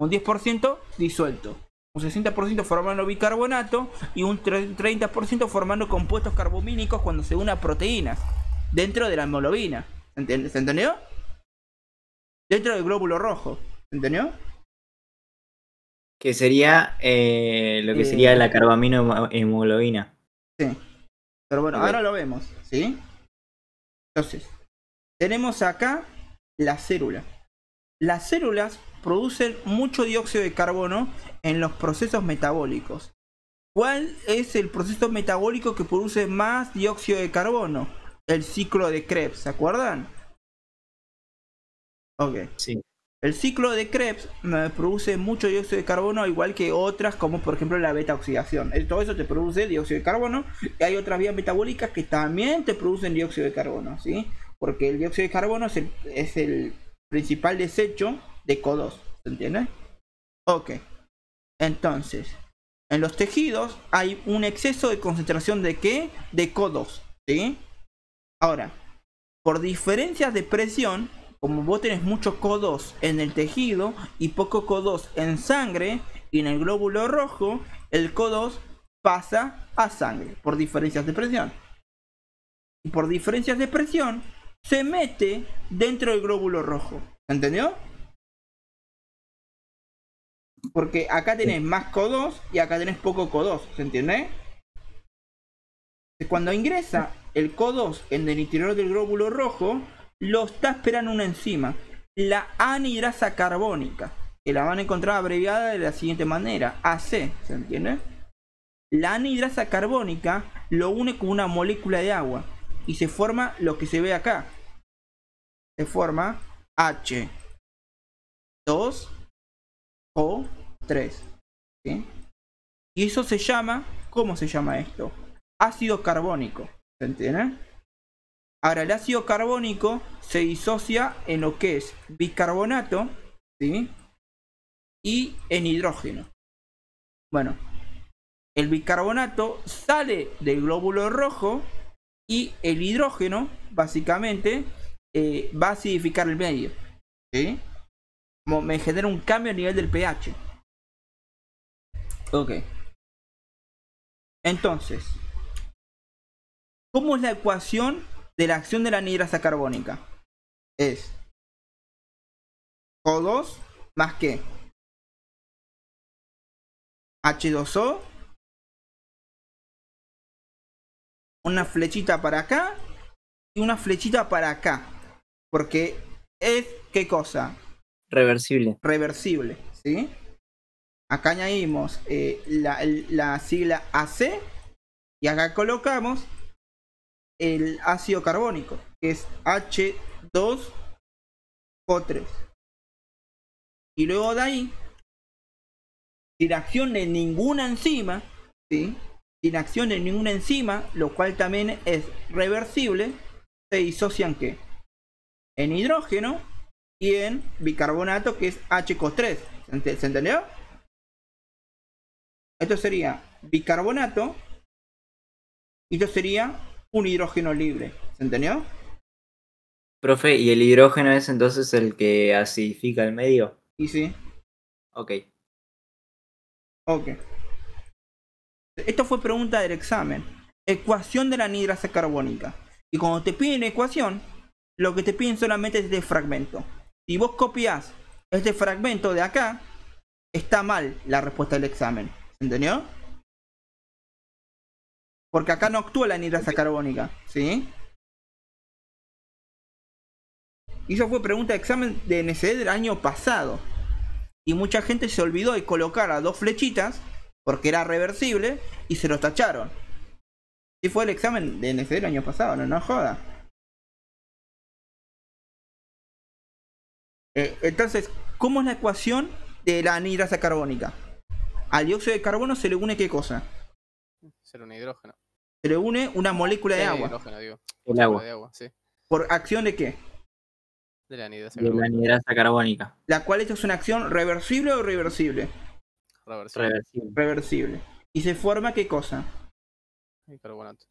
Un 10% disuelto, un 60% formando bicarbonato y un 30% formando compuestos carbomínicos cuando se une a proteínas dentro de la hemoglobina. ¿Se entendió? Dentro del glóbulo rojo. ¿Se entendió? Que sería lo que sería la carbaminohemoglobina. Sí. Pero bueno, Ok. ahora lo vemos, ¿sí? Entonces, tenemos acá la célula. Las células producen mucho dióxido de carbono en los procesos metabólicos. ¿Cuál es el proceso metabólico que produce más dióxido de carbono? El ciclo de Krebs, ¿se acuerdan? Ok. Sí. El ciclo de Krebs produce mucho dióxido de carbono, igual que otras, como por ejemplo la beta oxidación. Todo eso te produce dióxido de carbono. Y hay otras vías metabólicas que también te producen dióxido de carbono, ¿sí? Porque el dióxido de carbono es el principal desecho de CO2, ¿se entiende? Ok. Entonces, en los tejidos hay un exceso de concentración de ¿qué? De CO2, ¿sí? Ahora, por diferencias de presión, como vos tenés mucho CO2 en el tejido y poco CO2 en sangre y en el glóbulo rojo, el CO2 pasa a sangre por diferencias de presión. Y por diferencias de presión se mete dentro del glóbulo rojo. ¿Entendió? Porque acá tenés más CO2 y acá tenés poco CO2. ¿Se entiende? Cuando ingresa el CO2 en el interior del glóbulo rojo, lo está esperando una enzima, la anhidrasa carbónica, que la van a encontrar abreviada de la siguiente manera, AC, ¿se entiende? La anhidrasa carbónica lo une con una molécula de agua y se forma lo que se ve acá. Se forma H2O3, ¿sí? Y eso se llama, ¿cómo se llama esto? Ácido carbónico, ¿se entiende? Ahora, el ácido carbónico se disocia en lo que es bicarbonato, ¿sí? Y en hidrógeno. Bueno, el bicarbonato sale del glóbulo rojo y el hidrógeno, básicamente, va a acidificar el medio, ¿sí? Como me genera un cambio a nivel del pH. Ok. Entonces, ¿cómo es la ecuación de la acción de la anhidrasa carbónica? Es O2 más ¿qué? H2O, una flechita para acá y una flechita para acá, porque es ¿qué cosa? Reversible. Reversible, ¿sí? Acá añadimos la sigla AC y acá colocamos el ácido carbónico, que es H2O3. Y luego de ahí, sin acción de ninguna enzima, ¿sí? Sin acción de ninguna enzima, lo cual también es reversible, se disocian ¿qué? En hidrógeno y en bicarbonato, que es HCO3. ¿Se entendió? Esto sería bicarbonato y esto sería un hidrógeno libre. ¿Se entendió? Profe, ¿y el hidrógeno es entonces el que acidifica el medio? Y sí. Ok. Ok. Esto fue pregunta del examen. Ecuación de la anhidrasa carbónica. Y cuando te piden ecuación, lo que te piden solamente es este fragmento. Si vos copias este fragmento de acá, está mal la respuesta del examen. ¿Entendió? Porque acá no actúa la anhidrasa carbónica, ¿sí? Y eso fue pregunta de examen de NCD del año pasado. Y mucha gente se olvidó de colocar a dos flechitas, porque era reversible, y se los tacharon. Y fue el examen de NCD del año pasado, no joda. Entonces, ¿cómo es la ecuación de la anhidrasa carbónica? Al dióxido de carbono se le une ¿qué cosa? Ser un hidrógeno. Se le une una molécula de agua. Hidrógeno, digo. El agua. De agua, sí. ¿Por acción de qué? De la anhidrasa de la carbónica. anhidrasa carbónica. La cual esta es una acción reversible o irreversible. Reversible. Reversible. Reversible. Y se forma ¿qué cosa? Y carbonato.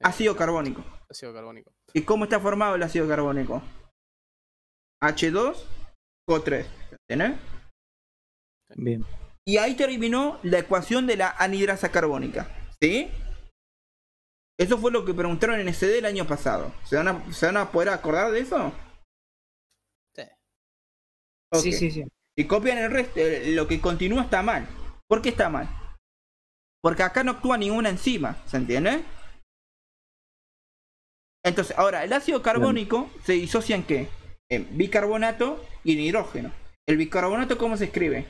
Ácido carbónico. Ácido carbónico. ¿Y cómo está formado el ácido carbónico? H2O3. ¿Entendés? Bien. Y ahí terminó la ecuación de la anhidrasa carbónica. ¿Sí? Eso fue lo que preguntaron en SD el año pasado. ¿Se van a poder acordar de eso? Sí. Ok. Sí. Si copian el resto, lo que continúa está mal. ¿Por qué está mal? Porque acá no actúa ninguna enzima, ¿se entiende? Entonces, ahora, el ácido carbónico se disocia en ¿qué? En bicarbonato y en hidrógeno. ¿El bicarbonato cómo se escribe?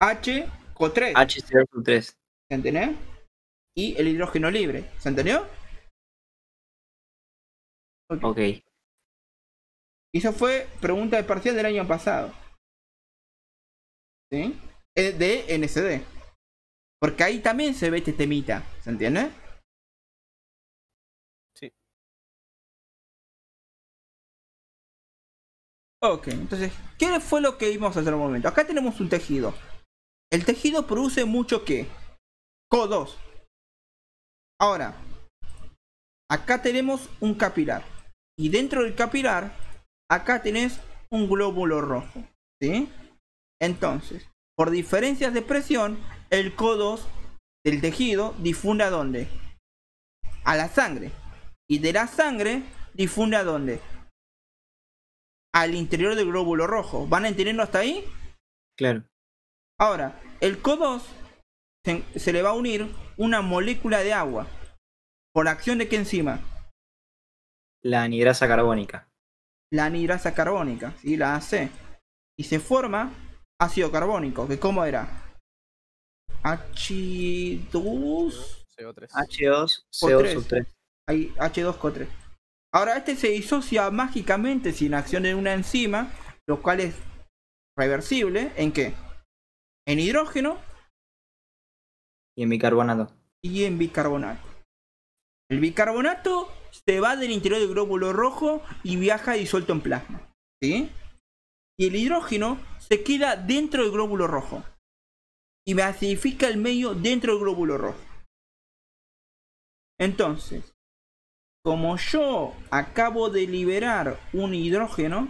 HCO3. HCO3. ¿Se entiende? Y el hidrógeno libre. ¿Se entendió? Ok. Y eso fue pregunta de parcial del año pasado. ¿Sí? De NSD. Porque ahí también se ve este temita. ¿Se entiende? Sí. Ok, entonces, ¿qué fue lo que vimos hasta el momento? Acá tenemos un tejido. El tejido produce mucho ¿qué? CO2. Ahora, acá tenemos un capilar. Y dentro del capilar, acá tenés un glóbulo rojo. ¿Sí? Entonces, por diferencias de presión, el CO2 del tejido difunde ¿a dónde? A la sangre. Y de la sangre difunde ¿a dónde? Al interior del glóbulo rojo. ¿Van entendiendo hasta ahí? Claro. Ahora, el CO2 se le va a unir una molécula de agua. ¿Por acción de qué enzima? La anhidrasa carbónica. La anhidrasa carbónica, ¿sí? La AC. Y se forma ácido carbónico, que ¿cómo era? H2... CO3. H2CO3. Ahí, H2CO3. Ahora, este se disocia mágicamente sin acción de una enzima, lo cual es reversible. ¿En qué? En hidrógeno Y en bicarbonato. y en bicarbonato. El bicarbonato se va del interior del glóbulo rojo y viaja disuelto en plasma. ¿Sí? Y el hidrógeno se queda dentro del glóbulo rojo. Y me acidifica el medio dentro del glóbulo rojo. Entonces, como yo acabo de liberar un hidrógeno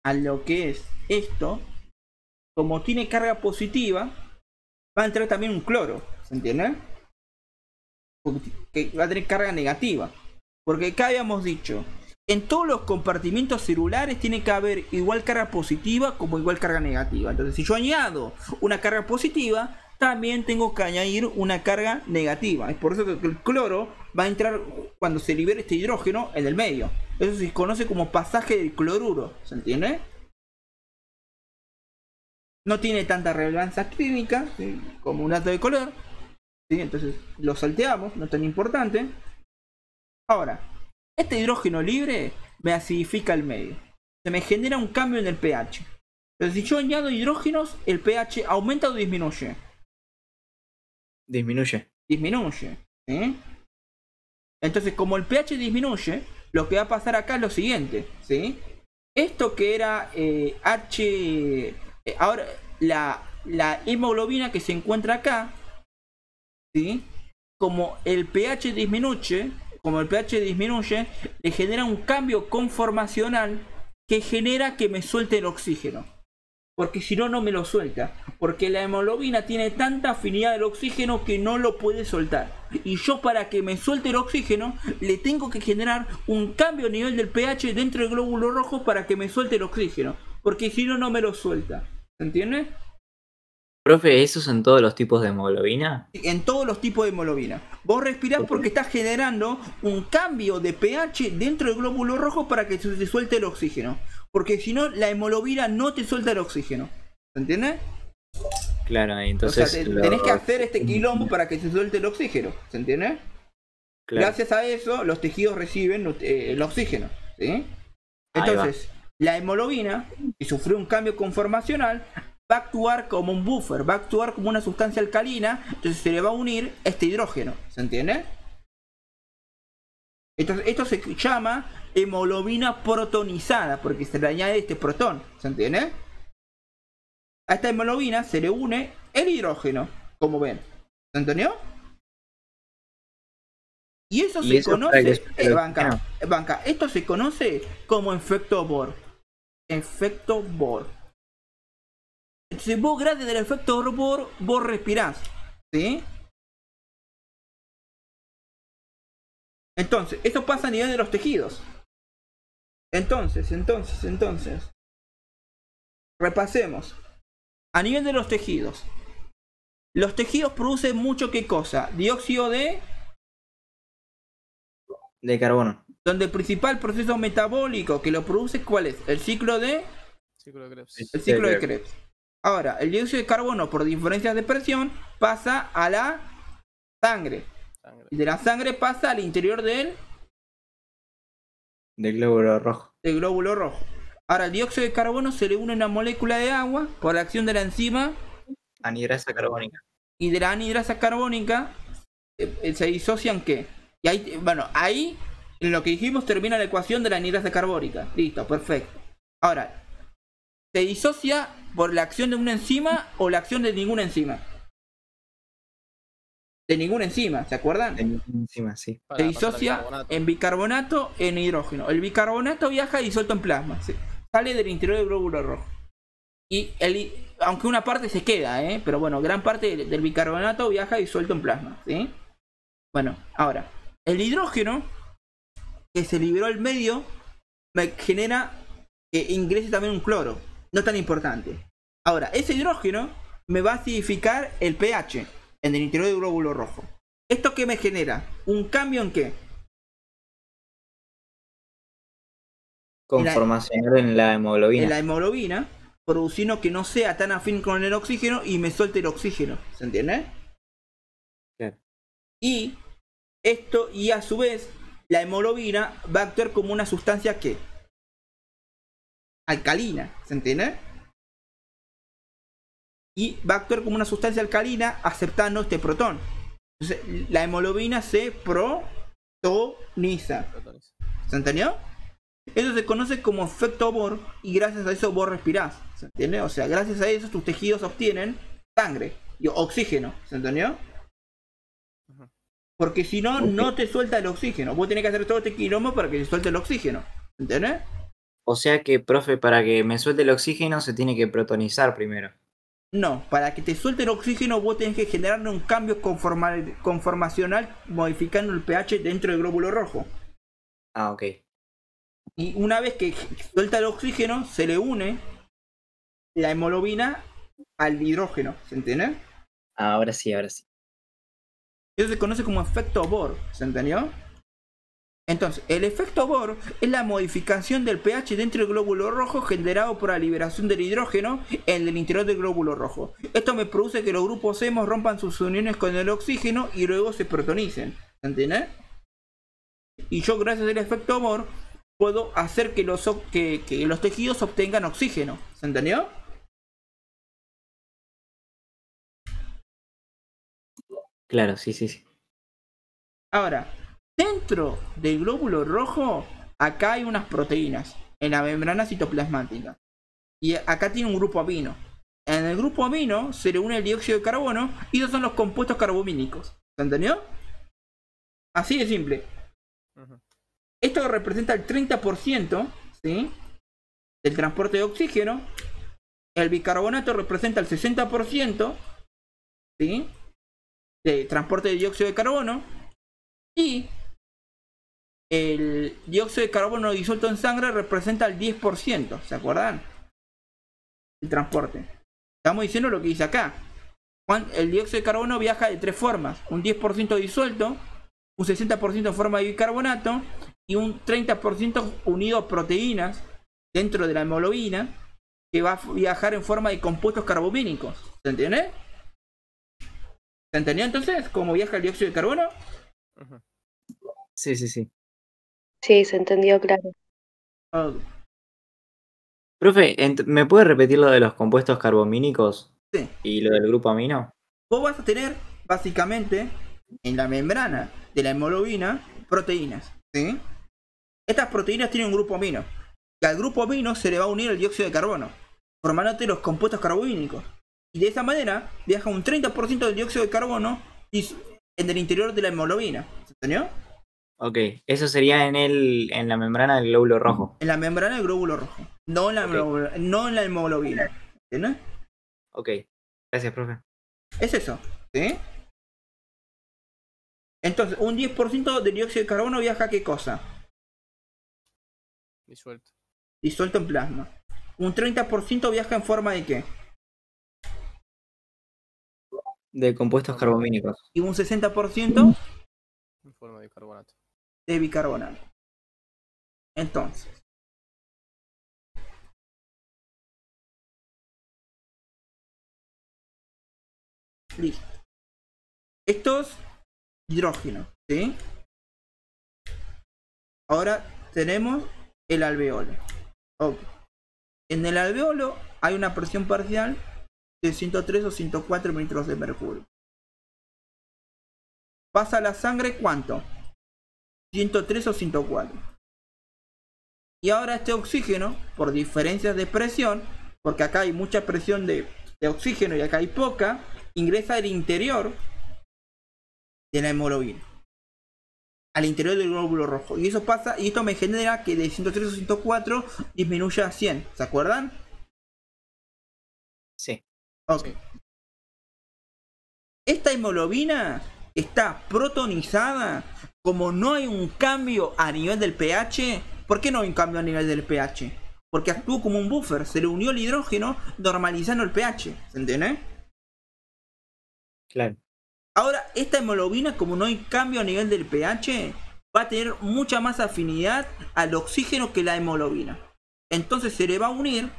a lo que es esto, como tiene carga positiva, va a entrar también un cloro, ¿se entiende? Que va a tener carga negativa. Porque acá habíamos dicho, en todos los compartimentos celulares tiene que haber igual carga positiva como igual carga negativa. Entonces, si yo añado una carga positiva, también tengo que añadir una carga negativa. Es por eso que el cloro va a entrar cuando se libere este hidrógeno en el medio. Eso se conoce como pasaje del cloruro, ¿se entiende? No tiene tanta relevancia química, ¿sí? Como un dato de color, ¿sí? Entonces lo salteamos, no es tan importante. Ahora, este hidrógeno libre me acidifica el medio. Se me genera un cambio en el pH. Entonces, si yo añado hidrógenos, el pH aumenta o disminuye. Disminuye. Disminuye. ¿Sí? Entonces, como el pH disminuye, lo que va a pasar acá es lo siguiente. ¿Sí? Esto que era ahora la hemoglobina que se encuentra acá, ¿sí? Como el pH disminuye, le genera un cambio conformacional que genera que me suelte el oxígeno. Porque si no, no me lo suelta. Porque la hemoglobina tiene tanta afinidad al oxígeno que no lo puede soltar. Y yo, para que me suelte el oxígeno, le tengo que generar un cambio a nivel del pH dentro del glóbulo rojo para que me suelte el oxígeno. Porque si no, no me lo suelta. ¿Se entiende? Profe, ¿esos son todos los tipos de hemoglobina? En todos los tipos de hemoglobina. Vos respirás porque estás generando un cambio de pH dentro del glóbulo rojo para que se te suelte el oxígeno. Porque si no, la hemoglobina no te suelta el oxígeno. ¿Se entiende? Claro, entonces... O sea, tenés que hacer este quilombo para que se suelte el oxígeno. ¿Se entiende? Claro. Gracias a eso, los tejidos reciben el oxígeno. ¿Sí? Entonces, la hemoglobina, si sufrió un cambio conformacional, va a actuar como un buffer, va a actuar como una sustancia alcalina, entonces se le va a unir este hidrógeno, ¿se entiende? Entonces, esto se llama hemoglobina protonizada, porque se le añade este protón, ¿se entiende? A esta hemoglobina se le une el hidrógeno, como ven, ¿se entendió? Y eso ¿Y se eso para conoce, qué es? banca, esto se conoce como efecto Bohr. Efecto Bohr. Entonces vos, gracias al efecto Bohr, vos respirás, ¿sí? Entonces, esto pasa a nivel de los tejidos. Entonces, repasemos. A nivel de los tejidos producen mucho, ¿qué cosa? Dióxido de carbono. donde el principal proceso metabólico que lo produce, ¿cuál es? El ciclo de Krebs. el ciclo de Krebs. Ahora, el dióxido de carbono, por diferencias de presión, pasa a la sangre. Y de la sangre pasa al interior del glóbulo rojo. Ahora, el dióxido de carbono se le une a una molécula de agua por la acción de la enzima Anhidrasa carbónica. y de la anhidrasa carbónica se disocian ¿qué? Y ahí, bueno, ahí en lo que dijimos termina la ecuación de la anhidrasa carbónica. Listo, perfecto. Ahora, ¿se disocia por la acción de una enzima o la acción de ninguna enzima? De ninguna enzima, ¿se acuerdan? De ninguna enzima, sí. Se disocia en bicarbonato, en hidrógeno. El bicarbonato viaja disuelto en plasma. Sale del interior del glóbulo rojo. Y aunque una parte se queda, pero bueno, gran parte del bicarbonato viaja disuelto en plasma, ¿sí? Bueno, ahora, el hidrógeno que se liberó al medio me genera que ingrese también un cloro. No tan importante. Ahora, ese hidrógeno me va a acidificar el pH en el interior del glóbulo rojo. ¿Esto qué me genera? ¿Un cambio en qué? Conformacional en la hemoglobina. En la hemoglobina, produciendo que no sea tan afín con el oxígeno y me suelte el oxígeno. ¿Se entiende? Claro. Y esto, y a su vez, la hemoglobina va a actuar como una sustancia que alcalina. ¿Se entiende? Y va a actuar como una sustancia alcalina aceptando este protón. Entonces, la hemoglobina se protoniza. ¿Se entendió? Eso se conoce como efecto Bohr y gracias a eso vos respirás. ¿Se entiende? O sea, gracias a eso tus tejidos obtienen sangre y oxígeno. ¿Se entendió? Porque si no, no te suelta el oxígeno. Vos tenés que hacer todo este quilombo para que te suelte el oxígeno. ¿Se entiende? O sea que, profe, para que me suelte el oxígeno se tiene que protonizar primero. No, para que te suelte el oxígeno vos tenés que generarle un cambio conformacional modificando el pH dentro del glóbulo rojo. Ah, ok. Y una vez que suelta el oxígeno, se le une la hemoglobina al hidrógeno. ¿Se entiende? Ahora sí, ahora sí. Eso se conoce como efecto Bohr. ¿Se entendió? Entonces, el efecto Bohr es la modificación del pH dentro del glóbulo rojo generado por la liberación del hidrógeno en el interior del glóbulo rojo. Esto me produce que los grupos hemos rompan sus uniones con el oxígeno y luego se protonicen. ¿Se entiende? Y yo, gracias al efecto Bohr, puedo hacer que los tejidos obtengan oxígeno. ¿Se entendió? Claro, sí, sí, sí. Ahora, dentro del glóbulo rojo, acá hay unas proteínas en la membrana citoplasmática. Y acá tiene un grupo amino. En el grupo amino se le une el dióxido de carbono y esos son los compuestos carbomínicos. ¿Se entendió? Así de simple. Esto representa el 30%, ¿sí?, del transporte de oxígeno. El bicarbonato representa el 60%, ¿sí?, de transporte de dióxido de carbono. Y el dióxido de carbono disuelto en sangre representa el 10%. ¿Se acuerdan? El transporte. Estamos diciendo lo que dice acá. El dióxido de carbono viaja de tres formas. Un 10% disuelto, un 60% en forma de bicarbonato y un 30% unido a proteínas dentro de la hemoglobina que va a viajar en forma de compuestos carbomínicos. ¿Se entiende? ¿Se entendió entonces cómo viaja el dióxido de carbono? Sí, sí, sí. Sí, se entendió, claro. Okay. Profe, ¿me puede repetir lo de los compuestos carbomínicos? Sí. ¿Y lo del grupo amino? Vos vas a tener, básicamente, en la membrana de la hemoglobina, proteínas, ¿sí? Estas proteínas tienen un grupo amino. Y al grupo amino se le va a unir el dióxido de carbono, formándote los compuestos carbonilínicos. Y de esa manera viaja un 30% del dióxido de carbono en el interior de la hemoglobina. ¿Se entendió? Ok, eso sería en la membrana del glóbulo rojo. En la membrana del glóbulo rojo. No en la, no en la hemoglobina. ¿Entiendes? Ok, gracias, profe. Es eso. ¿Sí? Entonces, un 10% del dióxido de carbono viaja a ¿qué cosa? Disuelto. Disuelto en plasma. Un 30% viaja en forma de ¿qué? De compuestos carbamínicos. Y un 60% En forma de bicarbonato. de bicarbonato. Entonces, listo. Esto es hidrógeno, ¿sí? Ahora tenemos el alveolo. Okay. En el alveolo hay una presión parcial de 103 o 104 mililitros de mercurio. Pasa la sangre, ¿cuánto? 103 o 104. Y ahora este oxígeno, por diferencias de presión, porque acá hay mucha presión de oxígeno y acá hay poca, ingresa al interior de la hemoglobina, al interior del glóbulo rojo. Y eso pasa, y esto me genera que de 103 o 104 disminuya a 100. ¿Se acuerdan? Sí. Ok. Sí. Esta hemoglobina está protonizada. Como no hay un cambio a nivel del pH. ¿Por qué no hay un cambio a nivel del pH? Porque actuó como un buffer. Se le unió el hidrógeno normalizando el pH. ¿Se entiende? Claro. Ahora, esta hemoglobina, como no hay cambio a nivel del pH, va a tener mucha más afinidad al oxígeno que la hemoglobina. Entonces se le va a unir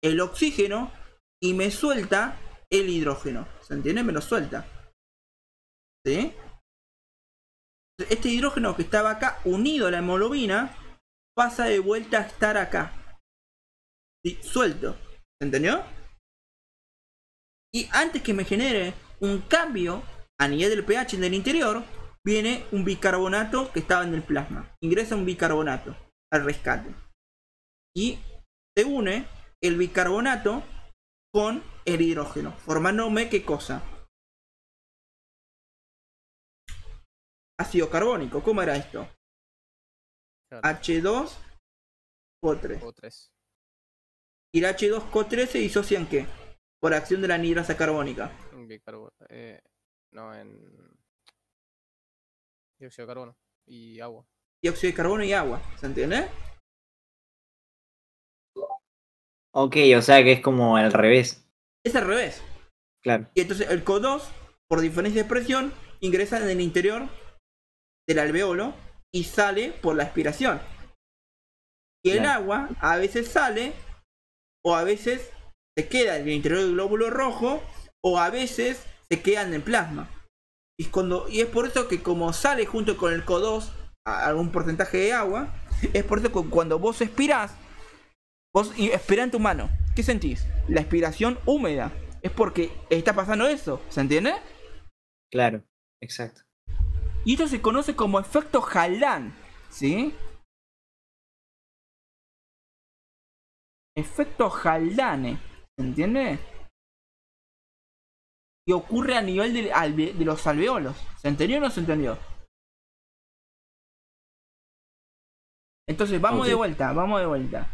el oxígeno y me suelta el hidrógeno. ¿Se entiende? Me lo suelta. ¿Sí? Este hidrógeno que estaba acá unido a la hemoglobina pasa de vuelta a estar acá. ¿Sí? Suelto. ¿Se entendió? Y antes que me genere un cambio a nivel del pH en el interior, viene un bicarbonato que estaba en el plasma. Ingresa un bicarbonato al rescate. Y se une el bicarbonato con el hidrógeno, formándome ¿qué cosa? Ácido carbónico. ¿Cómo era esto? Claro. H2O3. O3. Y el H2O3 se disocia en ¿qué? Por acción de la anhidrasa carbónica. En bicarbonato. No, en dióxido de carbono y agua. Dióxido de carbono y agua. ¿Se entiende? Ok, o sea que es como al revés. Es al revés. Claro. Y entonces el CO2, por diferencia de presión, ingresa en el interior del alveolo y sale por la aspiración. Y el Claro. agua a veces sale o a veces se queda en el interior del glóbulo rojo o a veces se queda en el plasma. Y es por eso que como sale junto con el CO2 a algún porcentaje de agua, es por eso que cuando vos expirás, vos expirás en tu mano. ¿Qué sentís? La expiración húmeda. Es porque está pasando eso. ¿Se entiende? Claro, exacto. Y esto se conoce como efecto Haldane. ¿Sí? Efecto Haldane. ¿Se entiende? Y ocurre a nivel de los alveolos. ¿Se entendió o no se entendió? Entonces vamos de vuelta, vamos de vuelta.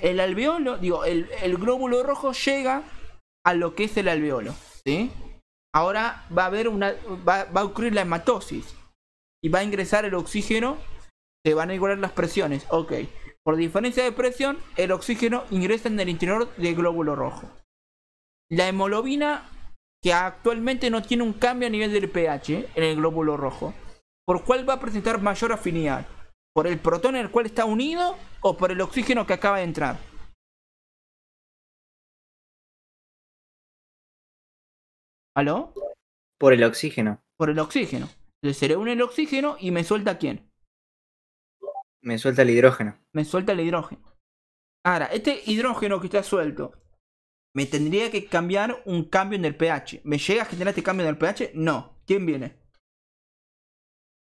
El alveolo, digo, el glóbulo rojo llega a lo que es el alveolo, ¿sí? Ahora va a haber va a ocurrir la hematosis y va a ingresar el oxígeno, se van a igualar las presiones, ok. Por diferencia de presión, el oxígeno ingresa en el interior del glóbulo rojo. La hemoglobina, que actualmente no tiene un cambio a nivel del pH en el glóbulo rojo, ¿por cuál va a presentar mayor afinidad? ¿Por el protón en el cual está unido o por el oxígeno que acaba de entrar? ¿Aló? Por el oxígeno. Por el oxígeno. Entonces se le une el oxígeno y me suelta ¿quién? Me suelta el hidrógeno. Me suelta el hidrógeno. Ahora, este hidrógeno que está suelto, me tendría que cambiar un cambio en el pH. ¿Me llega a generar este cambio en el pH? No. ¿Quién viene?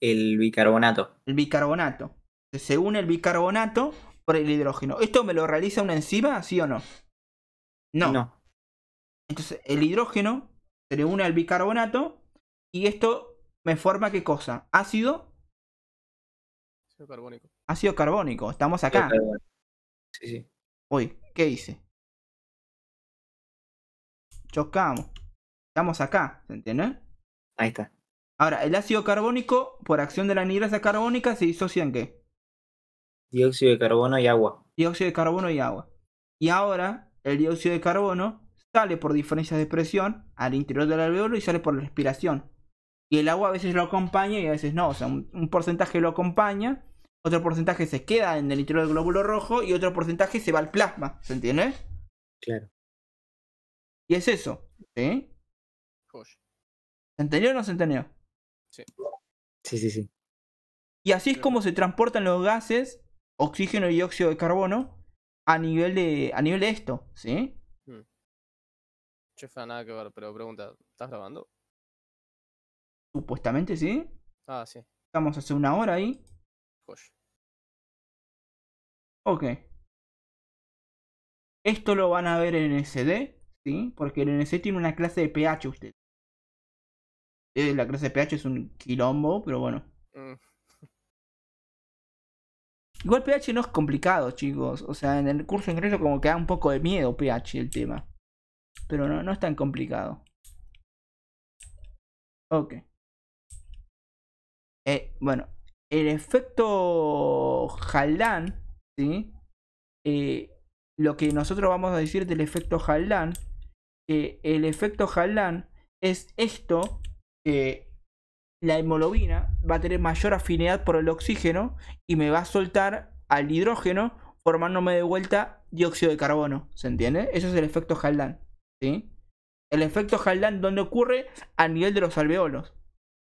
El bicarbonato. El bicarbonato. Se une el bicarbonato por el hidrógeno. ¿Esto me lo realiza una enzima, sí o no? No. No. Entonces el hidrógeno se le une al bicarbonato y esto me forma ¿qué cosa? Ácido Ácido carbónico. Ácido carbónico. Estamos acá. Sí, sí. Uy, ¿qué hice? Chocamos. Estamos acá, ¿se entiende? Ahí está. Ahora, el ácido carbónico, por acción de la anhidrasa carbónica, se disocia en ¿qué? Dióxido de carbono y agua. Dióxido de carbono y agua. Y ahora, el dióxido de carbono sale por diferencias de presión al interior del alveolo y sale por la respiración. Y el agua a veces lo acompaña y a veces no. O sea, un porcentaje lo acompaña, otro porcentaje se queda en el interior del glóbulo rojo y otro porcentaje se va al plasma. ¿Se entiende? Claro. Y es eso. ¿Sí? Joya. ¿Se entendió o no se entendió? Sí. Sí, sí, sí. Y así es como se transportan los gases, oxígeno y dióxido de carbono, a nivel de esto. ¿Sí? Chefa, nada que ver, pero pregunta, ¿estás grabando? Supuestamente sí. Ah, sí. Estamos hace una hora ahí. Joya. Ok. Esto lo van a ver en SD, ¿sí? Porque el NC tiene una clase de pH usted. La clase de pH es un quilombo, pero bueno. Igual pH no es complicado, chicos. O sea, en el curso de ingreso como que da un poco de miedo pH el tema. Pero no es tan complicado. Ok. Bueno, el efecto Haldane, ¿sí? Lo que nosotros vamos a decir del efecto Haldane, el efecto Haldane es esto, la hemoglobina va a tener mayor afinidad por el oxígeno y me va a soltar al hidrógeno formándome de vuelta dióxido de carbono, ¿se entiende? Eso es el efecto Haldane, ¿sí? El efecto Haldane, ¿dónde ocurre? A nivel de los alveolos.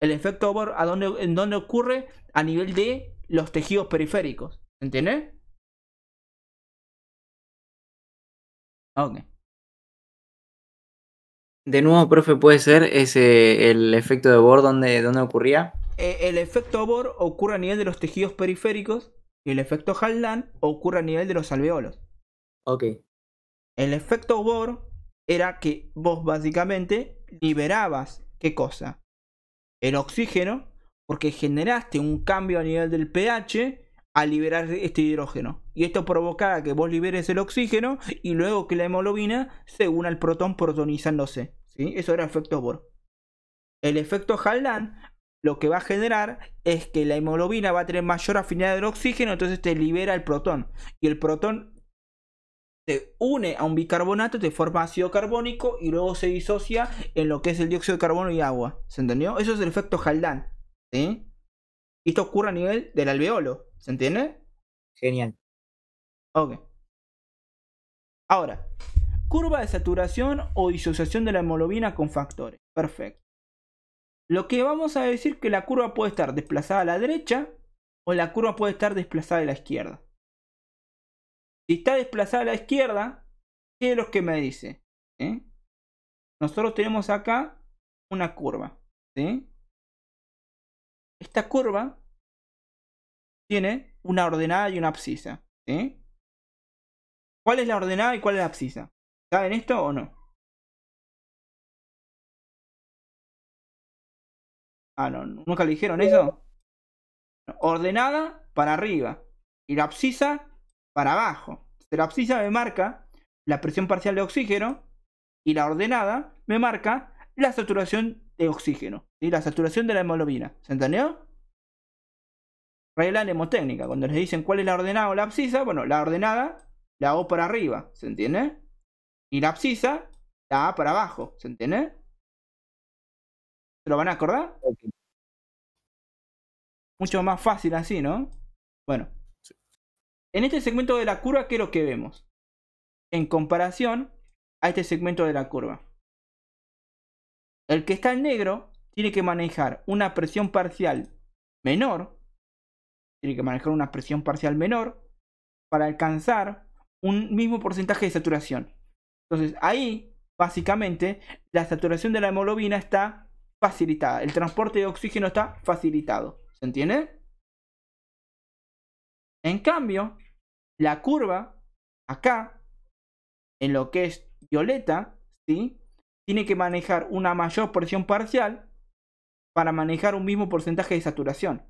El efecto Bohr, ¿en dónde ocurre? A nivel de los tejidos periféricos, ¿se entiende? Ok. De nuevo, profe, ¿puede ser el efecto de Bohr donde ocurría? El efecto Bohr ocurre a nivel de los tejidos periféricos y el efecto Haldane ocurre a nivel de los alveolos. Ok. El efecto Bohr era que vos básicamente liberabas, ¿qué cosa? El oxígeno, porque generaste un cambio a nivel del pH al liberar este hidrógeno. Y esto provocaba que vos liberes el oxígeno y luego que la hemoglobina se una al protón protonizándose, ¿sí? Eso era el efecto Bohr. El efecto Haldane lo que va a generar es que la hemoglobina va a tener mayor afinidad del oxígeno, entonces te libera el protón. Y el protón se une a un bicarbonato, te forma ácido carbónico y luego se disocia en lo que es el dióxido de carbono y agua. ¿Se entendió? Eso es el efecto Haldane, ¿sí? Y esto ocurre a nivel del alveolo. ¿Se entiende? Genial. Ok. Ahora, curva de saturación o disociación de la hemoglobina con factores. Perfecto. Lo que vamos a decir que la curva puede estar desplazada a la derecha o la curva puede estar desplazada a la izquierda. Si está desplazada a la izquierda, ¿qué es lo que me dice? ¿Sí? Nosotros tenemos acá una curva, ¿sí? Esta curva tiene una ordenada y una abscisa, ¿sí? ¿Cuál es la ordenada y cuál es la abscisa? ¿Saben esto o no? Ah, no, ¿nunca le dijeron eso? Ordenada para arriba y la abscisa para abajo. La abscisa me marca la presión parcial de oxígeno y la ordenada me marca la saturación de oxígeno, ¿sí? La saturación de la hemoglobina. ¿Se entendió? Regla mnemotécnica. Cuando les dicen cuál es la ordenada o la abscisa, bueno, la ordenada la hago para arriba, ¿se entiende? Y la abscisa la hago para abajo, ¿se entiende? ¿Se lo van a acordar? Okay. Mucho más fácil así, ¿no? Bueno. En este segmento de la curva, ¿qué es lo que vemos? En comparación a este segmento de la curva. El que está en negro tiene que manejar una presión parcial menor. Tiene que manejar una presión parcial menor para alcanzar un mismo porcentaje de saturación. Entonces ahí, básicamente, la saturación de la hemoglobina está facilitada. El transporte de oxígeno está facilitado. ¿Se entiende? En cambio, la curva, acá, en lo que es violeta, ¿sí? Tiene que manejar una mayor presión parcial para manejar un mismo porcentaje de saturación.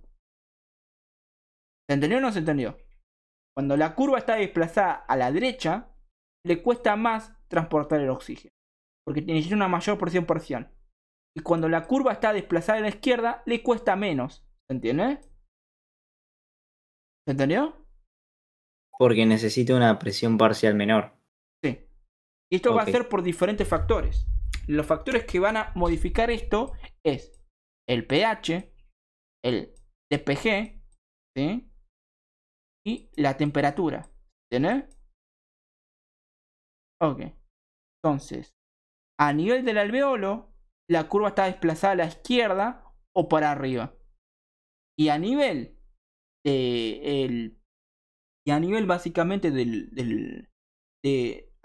¿Se entendió o no se entendió? Cuando la curva está desplazada a la derecha, le cuesta más transportar el oxígeno, porque necesita una mayor presión parcial. Y cuando la curva está desplazada a la izquierda, le cuesta menos. ¿Se entiende? ¿Se entendió? Porque necesita una presión parcial menor. Sí. Y esto va a Ok. ser por diferentes factores. Los factores que van a modificar esto es el pH, el dPG, ¿sí? Y la temperatura. ¿Entiendes? Ok. Entonces, a nivel del alveolo, la curva está desplazada a la izquierda o para arriba. Y a nivel y a nivel básicamente a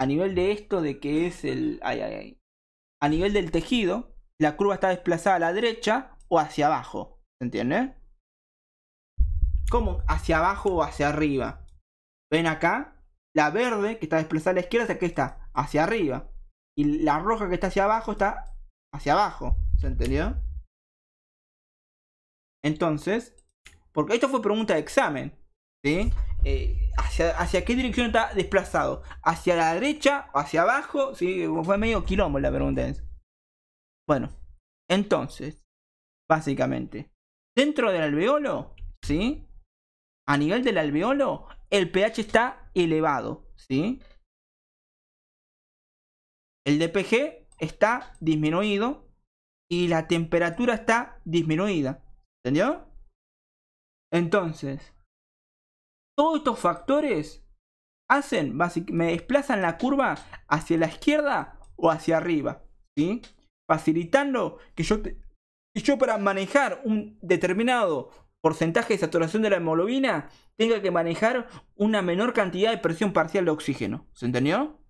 nivel de esto de que es a nivel del tejido, la curva está desplazada a la derecha o hacia abajo. ¿Se entiende? ¿Cómo? Hacia abajo o hacia arriba. ¿Ven acá? La verde que está desplazada a la izquierda, ¿hacia qué está? Hacia arriba. Y la roja que está hacia abajo está hacia abajo. ¿Se entendió? Entonces, porque esto fue pregunta de examen, ¿sí? ¿Hacia qué dirección está desplazado? ¿Hacia la derecha o hacia abajo? ¿Sí? Fue medio quilombo la pregunta. Bueno, entonces, básicamente, dentro del alveolo, ¿sí? A nivel del alveolo, el pH está elevado, ¿sí? El dPG está disminuido y la temperatura está disminuida. ¿Entendió? Entonces, todos estos factores me desplazan la curva hacia la izquierda o hacia arriba, ¿sí? Facilitando que yo para manejar un determinado porcentaje de saturación de la hemoglobina tenga que manejar una menor cantidad de presión parcial de oxígeno. ¿Se entendió?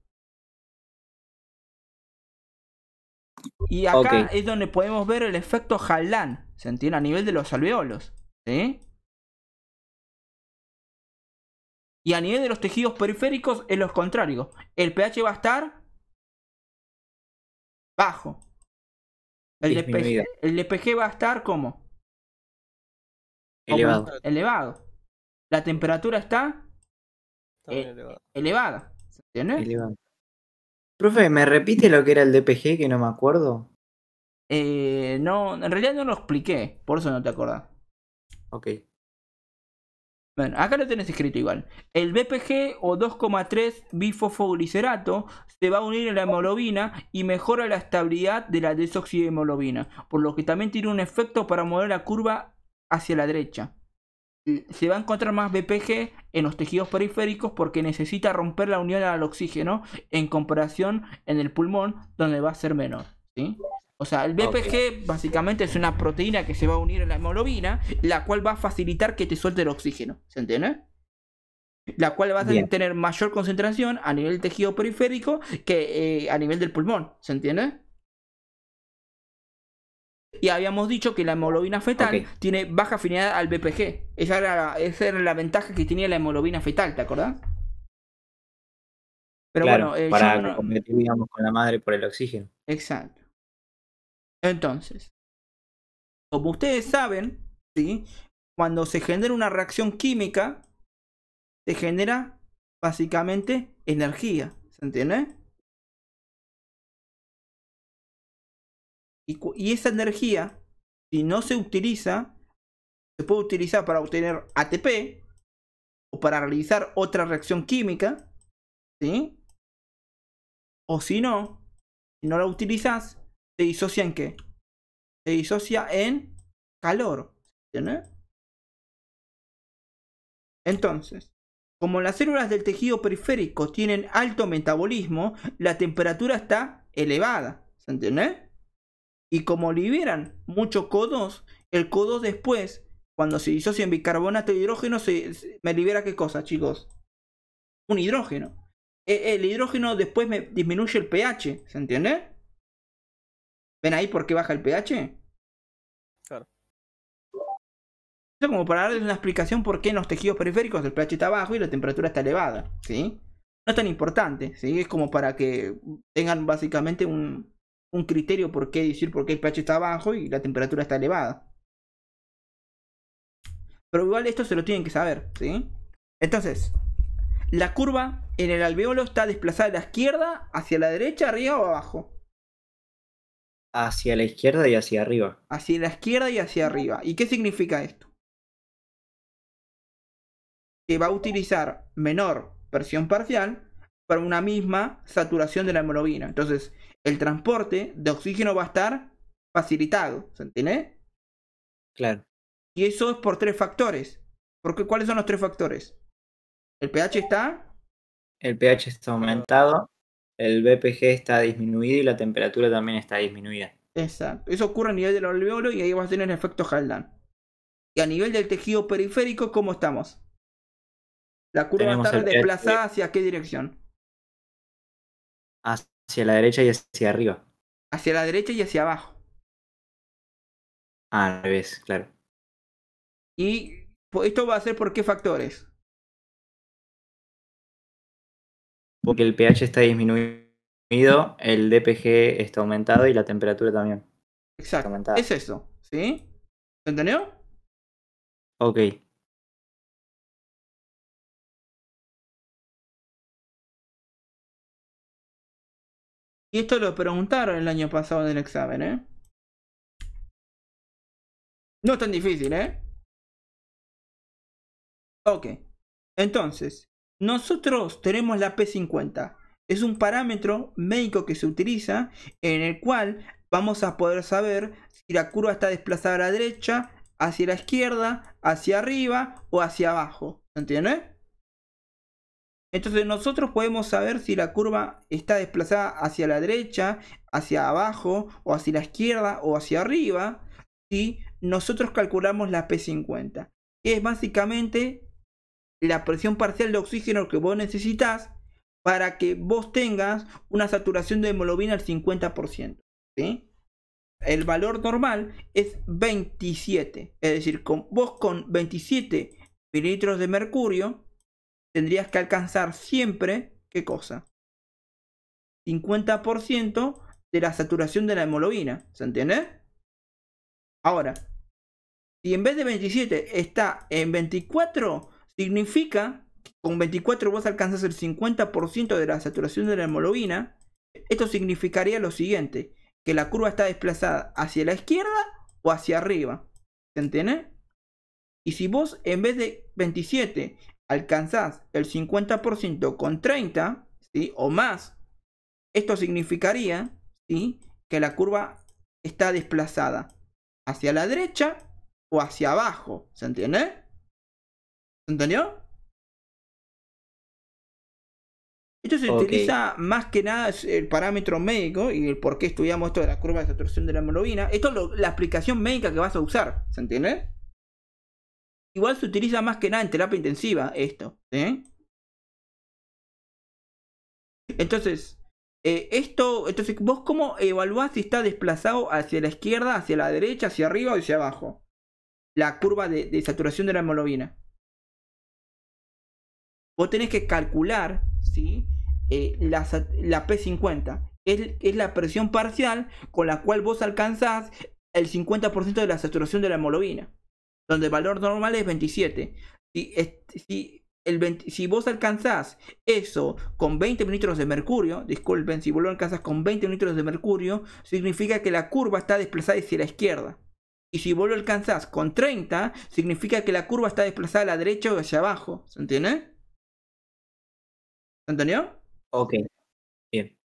Y acá es donde podemos ver el efecto Haldane, ¿se entiende? A nivel de los alveolos, ¿sí? Y a nivel de los tejidos periféricos es lo contrario. El pH va a estar bajo. El dPG va a estar ¿cómo? Elevado. Elevado. La temperatura está elevada. ¿Se entiende? Elevado. Profe, ¿me repite lo que era el DPG que no me acuerdo? No, en realidad no lo expliqué, por eso no te acordás. Ok. Bueno, acá lo tenés escrito igual. El BPG o 2,3 bifosfoglicerato se va a unir a la hemoglobina y mejora la estabilidad de la desoxihemoglobina, por lo que también tiene un efecto para mover la curva hacia la derecha. Se va a encontrar más BPG en los tejidos periféricos porque necesita romper la unión al oxígeno en comparación en el pulmón donde va a ser menor, ¿sí? O sea, el BPG básicamente es una proteína que se va a unir a la hemoglobina, la cual va a facilitar que te suelte el oxígeno, ¿se entiende? La cual va a tener mayor concentración a nivel del tejido periférico que a nivel del pulmón, ¿se entiende? Y habíamos dicho que la hemoglobina fetal tiene baja afinidad al BPG. Esa era la ventaja que tenía la hemoglobina fetal, ¿te acordás? Pero claro, bueno, para competir, digamos, con la madre por el oxígeno. Exacto. Entonces, como ustedes saben, ¿sí? Cuando se genera una reacción química, se genera básicamente energía, ¿se entiende? Y esa energía, si no se utiliza, se puede utilizar para obtener ATP o para realizar otra reacción química, ¿sí? O si no la utilizas, se disocia en ¿qué? Se disocia en calor, ¿entiendes? Entonces, como las células del tejido periférico tienen alto metabolismo, la temperatura está elevada, ¿se entiende? Y como liberan mucho CO2, el CO2 después, cuando se disocia en bicarbonato de hidrógeno, me libera ¿qué cosa, chicos? Un hidrógeno. El hidrógeno después me disminuye el pH, ¿se entiende? ¿Ven ahí por qué baja el pH? Claro. Eso como para darles una explicación por qué en los tejidos periféricos el pH está bajo y la temperatura está elevada, ¿sí? No es tan importante, ¿sí? Es como para que tengan básicamente un criterio por qué decir por qué el pH está bajo y la temperatura está elevada. Pero igual esto se lo tienen que saber, ¿sí? Entonces, la curva en el alveolo está desplazada de la izquierda hacia la derecha, arriba o abajo. Hacia la izquierda y hacia arriba. Hacia la izquierda y hacia arriba. ¿Y qué significa esto? Que va a utilizar menor presión parcial para una misma saturación de la hemoglobina. Entonces, el transporte de oxígeno va a estar facilitado, ¿se entiende? Claro. Y eso es por 3 factores. Porque, ¿cuáles son los 3 factores? El pH está... El pH está aumentado, el BPG está disminuido y la temperatura también está disminuida. Exacto. Eso ocurre a nivel del alveolo y ahí vas a tener el efecto Haldane. Y a nivel del tejido periférico, ¿cómo estamos? La curva Tenemos va a estar el pH desplazada hacia qué dirección? hacia la derecha y hacia arriba. Hacia la derecha y hacia abajo. Al revés, claro. Y esto va a ser por qué factores. Porque el pH está disminuido, el DPG está aumentado y la temperatura también. Exacto. Aumentada. Es eso. ¿Sí? ¿Se entendió? Ok. Y esto lo preguntaron el año pasado en el examen, ¿eh? No es tan difícil, ¿eh? Ok. Entonces, nosotros tenemos la P50. Es un parámetro médico que se utiliza en el cual vamos a poder saber si la curva está desplazada a la derecha, hacia la izquierda, hacia arriba o hacia abajo. ¿Entiendes? Entonces nosotros podemos saber si la curva está desplazada hacia la derecha, hacia abajo o hacia la izquierda o hacia arriba si nosotros calculamos la P50, que es básicamente la presión parcial de oxígeno que vos necesitas para que vos tengas una saturación de hemoglobina al 50%, ¿sí? El valor normal es 27, es decir, vos con 27 mililitros de mercurio tendrías que alcanzar siempre, ¿qué cosa? 50% de la saturación de la hemoglobina, ¿se entiende? Ahora, si en vez de 27 está en 24, significa que con 24 vos alcanzas el 50% de la saturación de la hemoglobina. Esto significaría lo siguiente, que la curva está desplazada hacia la izquierda o hacia arriba, ¿se entiende? Y si vos en vez de 27 alcanzás el 50% con 30, ¿sí? O más, esto significaría, ¿sí? Que la curva está desplazada hacia la derecha o hacia abajo, ¿se entiende? ¿Se entendió? Esto se utiliza más que nada el parámetro médico y el por qué estudiamos esto de la curva de saturación de la hemoglobina. Esto es la aplicación médica que vas a usar, ¿se entiende? Igual se utiliza más que nada en terapia intensiva esto, ¿sí? Entonces, entonces, ¿vos cómo evaluás si está desplazado hacia la izquierda, hacia la derecha, hacia arriba o hacia abajo? La curva de saturación de la hemoglobina. Vos tenés que calcular, ¿sí? La P50. Es la presión parcial con la cual vos alcanzás el 50% de la saturación de la hemoglobina, donde el valor normal es 27. Si vos alcanzás eso con 20 mililitros de mercurio, disculpen, si vos lo alcanzás con 20 mililitros de mercurio, significa que la curva está desplazada hacia la izquierda. Y si vos lo alcanzás con 30, significa que la curva está desplazada a la derecha o hacia abajo. ¿Se entiende? ¿Se entendió? Ok, bien.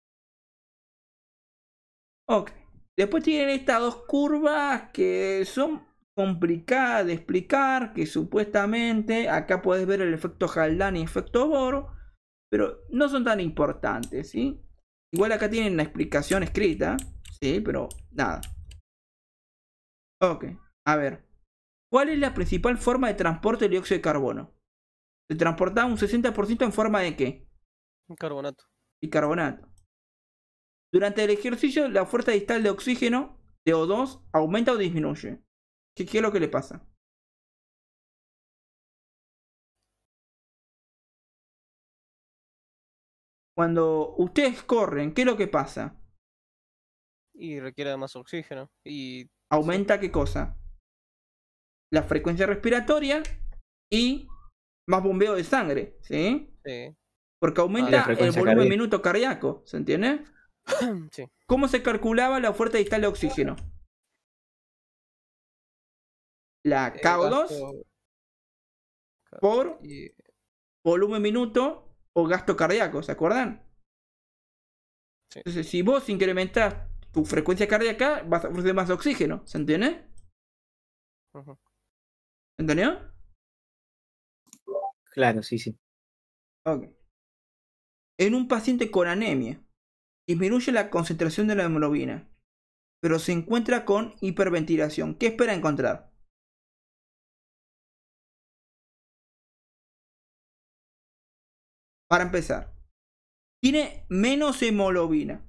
Ok. Después tienen estas dos curvas que son complicadas de explicar, que supuestamente acá puedes ver el efecto Haldane y efecto Bohr, pero no son tan importantes, ¿sí? Igual acá tienen la explicación escrita, ¿sí? Pero nada. Ok, a ver. ¿Cuál es la principal forma de transporte del dióxido de carbono? Se transporta un 60% en forma de ¿qué? Carbonato. Bicarbonato. Durante el ejercicio, la fuerza distal de oxígeno de O2 aumenta o disminuye. ¿Qué es lo que le pasa? cuando ustedes corren, ¿qué es lo que pasa? Y requiere más oxígeno. Y sí, Aumenta qué cosa? La frecuencia respiratoria y más bombeo de sangre, ¿sí? sí. Porque Y la aumenta el frecuencia volumen cardíaca. minuto cardíaco, ¿se entiende? Sí. ¿Cómo se calculaba la oferta distal de oxígeno? La KO2 Gasto por y volumen minuto o gasto cardíaco, ¿se acuerdan? sí. Entonces, si vos incrementás tu frecuencia cardíaca, vas a ofrecer más oxígeno, ¿se entiende? Ujú. ¿Entendió? Claro, sí, sí. Ok. En un paciente con anemia, disminuye la concentración de la hemoglobina, pero se encuentra con hiperventilación. ¿Qué espera encontrar? Para empezar, tiene menos hemoglobina.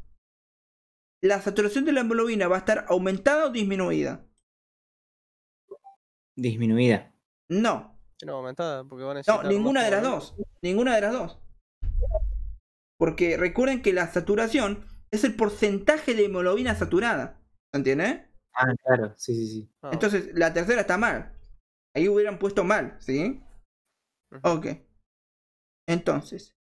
¿La saturación de la hemoglobina va a estar aumentada o disminuida? Disminuida. No, Sí, no, aumentada, porque va a no, necesitar más ninguna de las hemoglobina. dos. Ninguna de las dos. Porque recuerden que la saturación es el porcentaje de hemoglobina saturada. ¿Se entiende? Ah, claro, sí, sí, sí. Ah, Entonces, la tercera está mal. Ahí hubieran puesto mal, ¿sí? ujú. Ok. Entonces,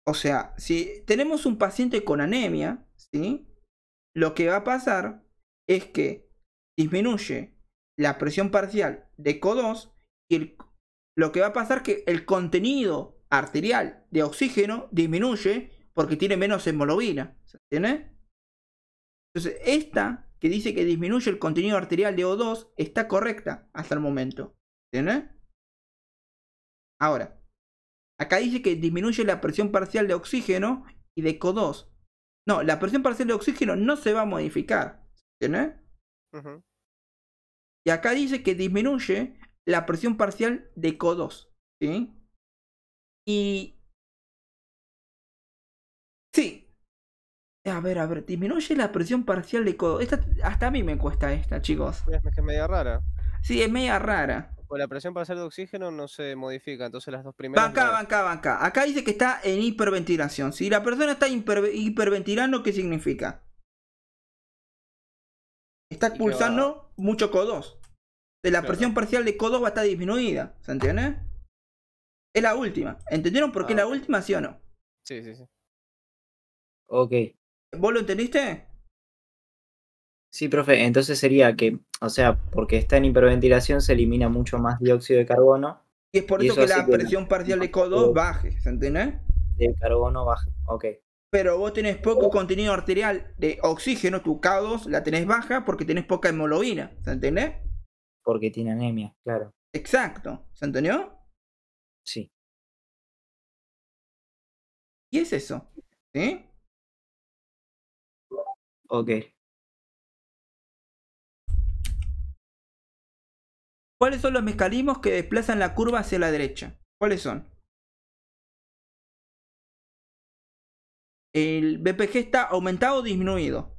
o sea, si tenemos un paciente con anemia, ¿sí? Lo que va a pasar es que disminuye la presión parcial de CO2 y lo que va a pasar es que el contenido arterial de oxígeno disminuye porque tiene menos hemoglobina. ¿Se entiende? Entonces, esta que dice que disminuye el contenido arterial de O2 está correcta hasta el momento. ¿Entiendes? Ahora, acá dice que disminuye la presión parcial de oxígeno y de CO2. No, la presión parcial de oxígeno no se va a modificar. ¿Entiendes? Ujú. Y acá dice que disminuye la presión parcial de CO2. ¿Sí? Y... Sí. A ver, disminuye la presión parcial de CO2. Hasta a mí me cuesta esta, chicos. Es que es media rara. Sí, es media rara. Pues la presión parcial de oxígeno no se modifica, entonces las dos primeras no es. Banca. Acá dice que está en hiperventilación. Si la persona está hiperventilando, ¿qué significa? Está Y que va, expulsando mucho CO2. De la claro. presión parcial de CO2 va a estar disminuida. ¿Se entiende? Es la última. ¿Entendieron por qué es la Ok. última, sí o no? Sí, sí, sí. Ok. ¿Vos lo entendiste? Sí, profe, entonces sería que, o sea, porque está en hiperventilación se elimina mucho más dióxido de carbono Y es por y eso eso que hace la que presión parcial de CO2 baje. ¿Se entiende? el carbono baje. Ok. Pero vos tenés poco contenido arterial de oxígeno, tu K2 la tenés baja porque tenés poca hemoglobina. ¿Se entiende? Porque tiene anemia, claro. Exacto. ¿Se entendió? Sí. Y es eso. ¿Sí? Ok. ¿Cuáles son los mecanismos que desplazan la curva hacia la derecha? ¿Cuáles son? El BPG está aumentado o disminuido.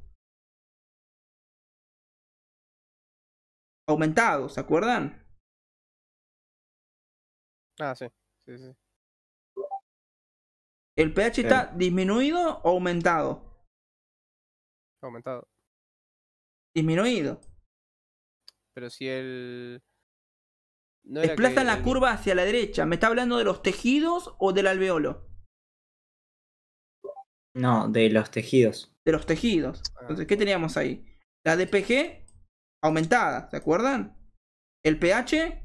Aumentado, ¿se acuerdan? Ah, sí. Sí, sí. ¿El pH Claro. está disminuido o aumentado? Aumentado. Disminuido. Pero si el. No era Desplazan que la el. curva hacia la derecha. ¿Me está hablando de los tejidos o del alveolo? No, de los tejidos. De los tejidos. Entonces, ¿qué teníamos ahí? La DPG aumentada, ¿se acuerdan? El pH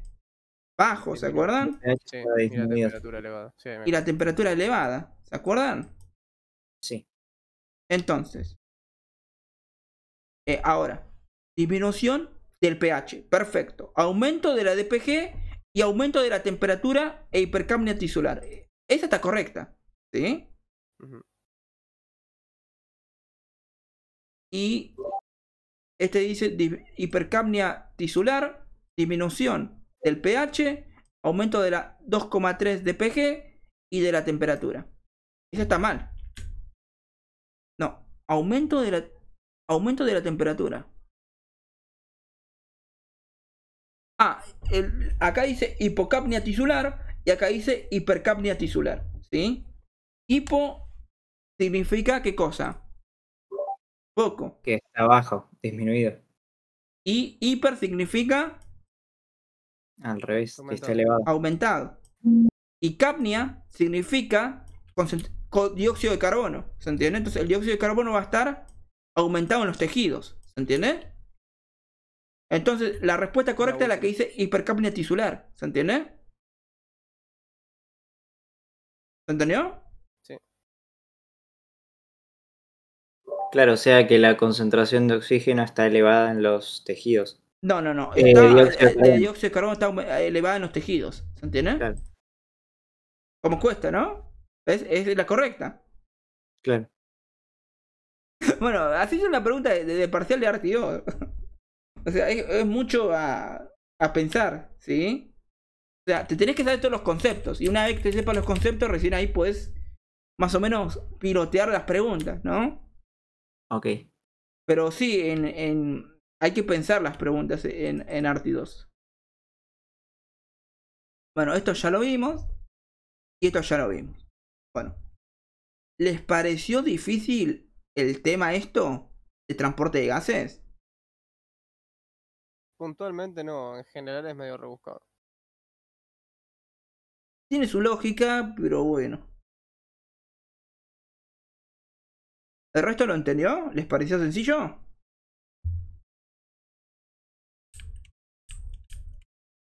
bajo, ¿se acuerdan? El pH Sí, está y la disminuido. temperatura elevada. Sí, Y la temperatura elevada, ¿se acuerdan? Sí. Entonces, ahora, disminución del pH, perfecto. Aumento de la DPG y aumento de la temperatura e hipercapnia tisular. Esa está correcta, ¿sí? Ujú. Y este dice hipercapnia tisular, disminución del pH, aumento de la 2,3 DPG y de la temperatura. Eso está mal. No, aumento de la temperatura. Ah, acá dice hipocapnia tisular y acá dice hipercapnia tisular, ¿sí? Hipo significa ¿qué cosa? Poco. Que está bajo, disminuido. Y hiper significa Al revés, que está Aumentado. elevado. aumentado. Y capnia significa dióxido de carbono, ¿se entiende? Entonces el dióxido de carbono va a estar aumentado en los tejidos, ¿se entiende? Entonces la respuesta correcta es la que dice hipercapnia tisular, ¿se entiende? ¿Se entendió? Sí. Claro, o sea que la concentración de oxígeno está elevada en los tejidos. No, no, no. Dióxido de carbono. Dióxido de carbono está elevada en los tejidos, ¿se entiende? Claro, Como cuesta, ¿no? Es la correcta. claro. Bueno, así es una pregunta de parcial de arte y O. O sea, es mucho a pensar, ¿sí? O sea, te tenés que saber todos los conceptos. Y una vez que te sepas los conceptos, recién ahí puedes más o menos pilotear las preguntas, ¿no? Ok. Pero sí, hay que pensar las preguntas en Arti 2. Bueno, esto ya lo vimos. Y esto ya lo vimos. Bueno. ¿Les pareció difícil el tema esto de transporte de gases? Puntualmente no, en general es medio rebuscado. Tiene su lógica, pero bueno. ¿El resto lo entendió? ¿Les pareció sencillo?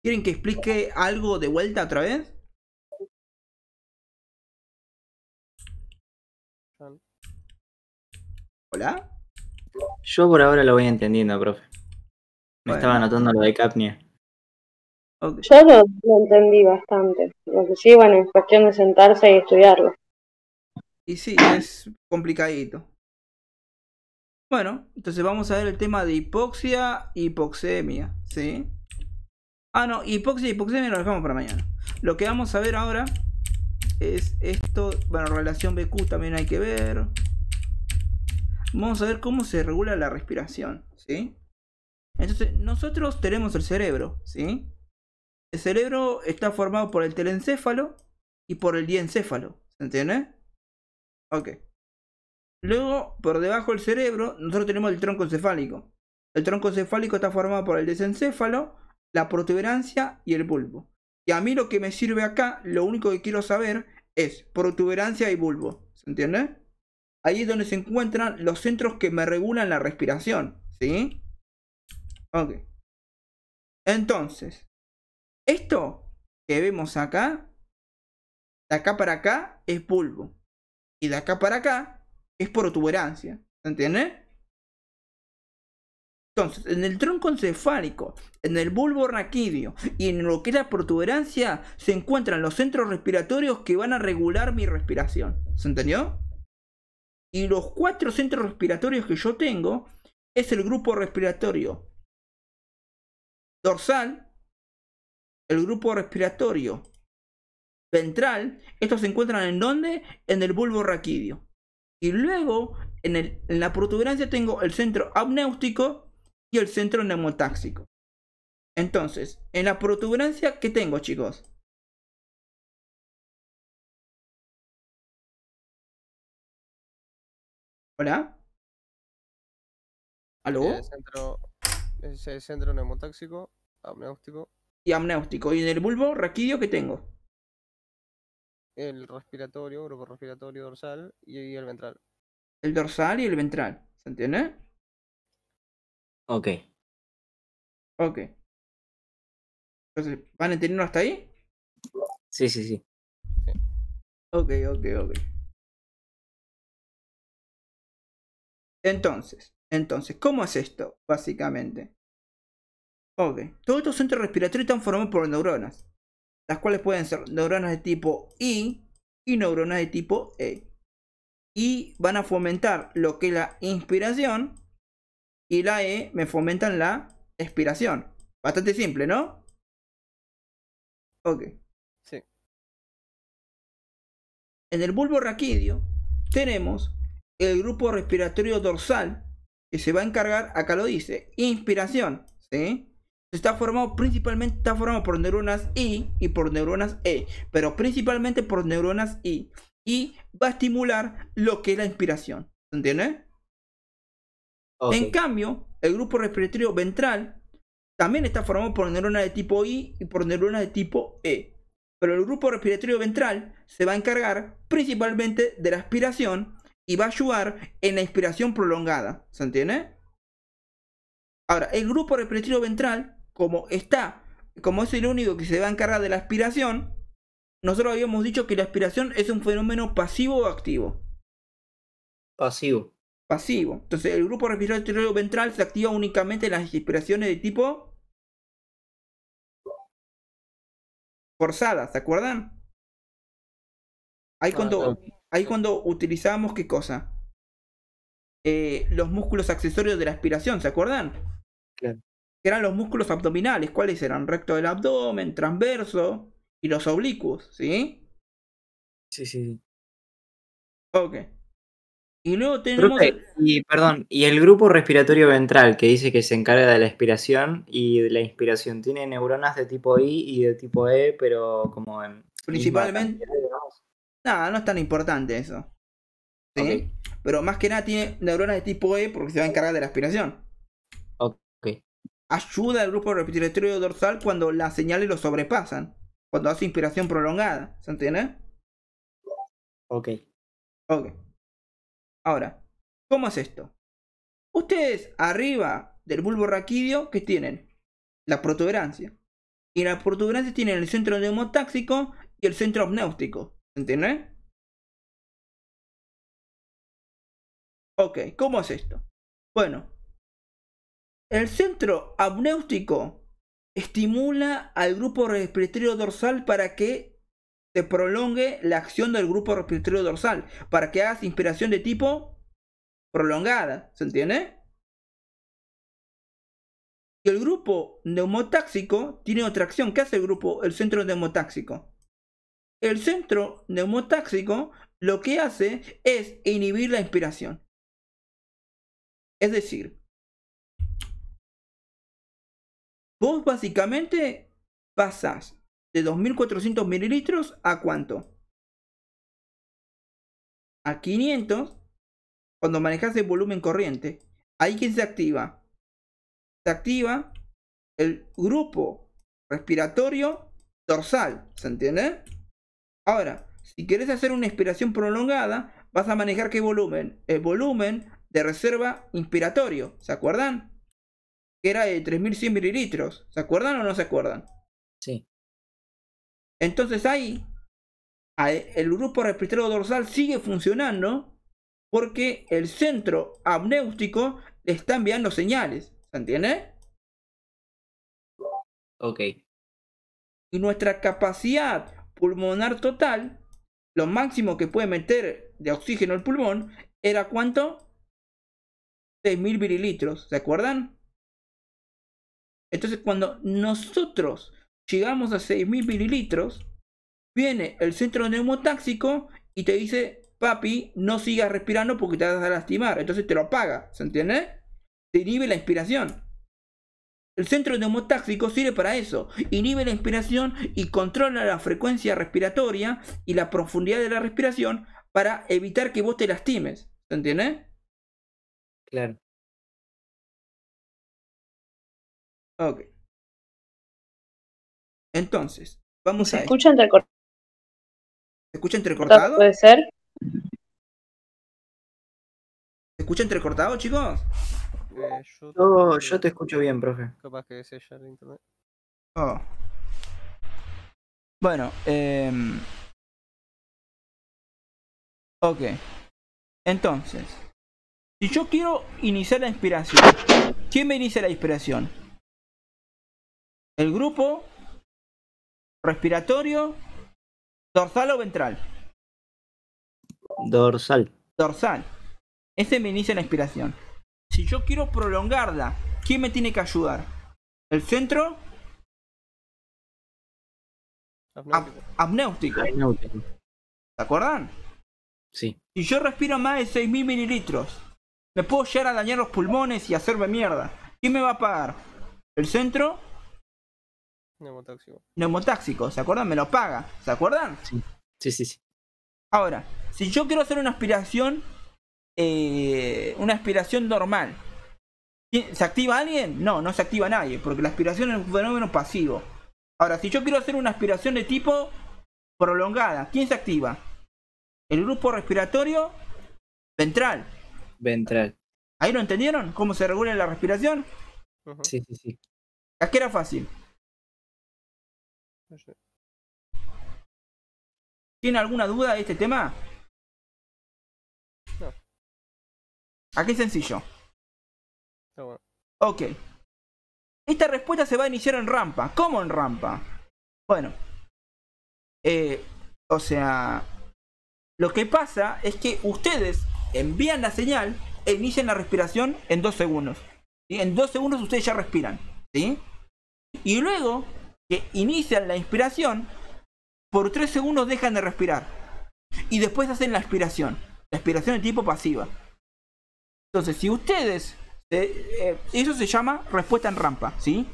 ¿Quieren que explique algo de vuelta otra vez? ¿Hola? Yo por ahora lo voy entendiendo, profe. Me Bueno. estaba anotando lo de capnia. Ok. Yo lo entendí bastante. Lo que sí, bueno, es cuestión de sentarse y estudiarlo. Y sí, es complicadito. Bueno, entonces vamos a ver el tema de hipoxia y hipoxemia, ¿sí? Ah, no, hipoxia y hipoxemia lo dejamos para mañana. Lo que vamos a ver ahora es esto. Bueno, relación BQ también hay que ver. Vamos a ver cómo se regula la respiración, ¿sí? Entonces, nosotros tenemos el cerebro, ¿sí? El cerebro está formado por el telencéfalo y por el diencéfalo, ¿se entiende? Ok. Luego, por debajo del cerebro, nosotros tenemos el tronco encefálico. El tronco encefálico está formado por el desencéfalo, la protuberancia y el bulbo. Y a mí lo que me sirve acá, lo único que quiero saber es protuberancia y bulbo, ¿se entiende? Ahí es donde se encuentran los centros que me regulan la respiración, ¿sí? Ok. Entonces, esto que vemos acá, de acá para acá es bulbo. Y de acá para acá es protuberancia, ¿se entiende? Entonces, en el tronco encefálico, en el bulbo raquídeo y en lo que es la protuberancia se encuentran los centros respiratorios que van a regular mi respiración, ¿se entendió? Y los 4 centros respiratorios que yo tengo es el grupo respiratorio dorsal, el grupo respiratorio ventral. Estos se encuentran ¿en dónde? En el bulbo raquídeo. Y luego en la protuberancia tengo el centro apnéutico y el centro neumotáxico. Entonces, en la protuberancia, ¿qué tengo, chicos? ¿Hola? ¿Aló? Es el centro neumotáxico, apnéutico, Y amnéutico. ¿Y en el bulbo raquídeo qué tengo? el respiratorio, grupo respiratorio dorsal y el ventral. El dorsal y el ventral. ¿Se entiende? Ok. Ok. Entonces, ¿van entendiendo hasta ahí? Sí, sí, sí. Ok. Entonces, ¿cómo es esto? Básicamente. Ok. Todos estos centros respiratorios están formados por neuronas. Las cuales pueden ser neuronas de tipo I y neuronas de tipo E. Y van a fomentar lo que es la inspiración. Y la E me fomentan la expiración. Bastante simple, ¿no? Ok. Sí. En el bulbo raquídeo tenemos el grupo respiratorio dorsal que se va a encargar, acá lo dice, inspiración, ¿sí? Está formado por neuronas I y por neuronas E, pero principalmente por neuronas I. Y va a estimular lo que es la inspiración. ¿Se entiende? Ok. En cambio, el grupo respiratorio ventral también está formado por neuronas de tipo I y por neuronas de tipo E. Pero el grupo respiratorio ventral se va a encargar principalmente de la aspiración y va a ayudar en la inspiración prolongada. ¿Se entiende? Ahora, el grupo respiratorio ventral, como es el único que se va a encargar de la aspiración, nosotros habíamos dicho que la aspiración es un fenómeno pasivo o activo. Pasivo. Pasivo. Entonces, el grupo respiratorio ventral se activa únicamente en las inspiraciones de tipo forzada, ¿se acuerdan? Ahí cuando utilizamos, ¿qué cosa? Los músculos accesorios de la aspiración, ¿se acuerdan? Claro. Que eran los músculos abdominales. ¿Cuáles eran? Recto del abdomen, transverso y los oblicuos, ¿sí? Sí. Ok. Y luego tenemos... Profe, y el grupo respiratorio ventral que dice que se encarga de la expiración y de la inspiración, ¿tiene neuronas de tipo I y de tipo E, pero como en principalmente... misma cantidad, digamos? Nada, no es tan importante eso. ¿Sí? Ok. Pero más que nada tiene neuronas de tipo E porque se va a encargar de la aspiración. Ok. Ayuda al grupo respiratorio dorsal cuando las señales lo sobrepasan. Cuando hace inspiración prolongada. ¿Se entiende? Ok. Ok. Ahora, ¿cómo es esto? Ustedes arriba del bulbo raquídeo, ¿qué tienen? La protuberancia. Y en la protuberancia tienen el centro neumotáxico y el centro apnéutico. ¿Se entiende? Ok, ¿cómo es esto? Bueno, el centro apnéutico estimula al grupo respiratorio dorsal para que se prolongue la acción del grupo respiratorio dorsal, para que hagas inspiración de tipo prolongada, ¿se entiende? Y el grupo neumotáxico tiene otra acción. ¿Qué hace el centro neumotáxico? El centro neumotáxico lo que hace es inhibir la inspiración. Es decir, vos básicamente pasás de 2400 mililitros a ¿cuánto? A 500 cuando manejas el volumen corriente. Ahí ¿quién se activa? Se activa el grupo respiratorio dorsal, ¿se entiende? Ahora, si querés hacer una inspiración prolongada, vas a manejar ¿qué volumen? El volumen de reserva inspiratorio, ¿se acuerdan? Que era de 3100 mililitros, ¿se acuerdan o no se acuerdan? Sí. Entonces ahí, el grupo respiratorio dorsal sigue funcionando porque el centro apnéutico le está enviando señales, ¿se entiende? Ok. Y nuestra capacidad pulmonar total, lo máximo que puede meter de oxígeno al pulmón, era ¿cuánto? 6000 mililitros, ¿se acuerdan? Entonces cuando nosotros llegamos a 6000 mililitros, viene el centro neumotáxico y te dice, papi, no sigas respirando porque te vas a lastimar. Entonces te lo apaga, ¿se entiende? Te inhibe la inspiración. El centro neumotáxico sirve para eso. Inhibe la inspiración y controla la frecuencia respiratoria y la profundidad de la respiración para evitar que vos te lastimes. ¿Se entiende? Claro. Ok. Entonces, vamos ¿Se a esto. escucha entrecortado? ¿Se escucha entrecortado? ¿Puede ser? ¿Se escucha entrecortado, chicos? Yo te escucho bien, profe. Capaz que es ella el internet. Oh. Bueno, ok. Entonces, si yo quiero iniciar la inspiración, ¿quién me inicia la inspiración? ¿El grupo respiratorio dorsal o ventral? Dorsal. Dorsal. Ese me inicia la inspiración. Si yo quiero prolongarla, ¿quién me tiene que ayudar? ¿El centro? Apnéutico. Apnéutico. ¿Se acuerdan? Sí. Si yo respiro más de 6000 mililitros, me puedo llegar a dañar los pulmones y hacerme mierda. ¿Quién me va a pagar? ¿El centro? Neumotóxico. Neumotáxico, ¿se acuerdan? Me lo paga, ¿se acuerdan? Sí. Ahora, si yo quiero hacer una aspiración normal, ¿se activa alguien? No, no se activa nadie, porque la aspiración es un fenómeno pasivo. Ahora, si yo quiero hacer una aspiración de tipo prolongada, ¿quién se activa? El grupo respiratorio ventral. Ventral. ¿Ahí lo entendieron? ¿Cómo se regula la respiración? Ujú. Sí. Aquí era fácil. No sé. ¿Tiene alguna duda de este tema? No. Aquí es sencillo. Está bueno. Ok. Esta respuesta se va a iniciar en rampa. ¿Cómo en rampa? Bueno. O sea, lo que pasa es que ustedes envían la señal e inician la respiración en 2 segundos. ¿Sí? En 2 segundos ustedes ya respiran. ¿Sí? Y luego que inician la inspiración, por 3 segundos dejan de respirar. Y después hacen la expiración. La expiración de tipo pasiva. Entonces, si ustedes... eso se llama respuesta en rampa, ¿sí?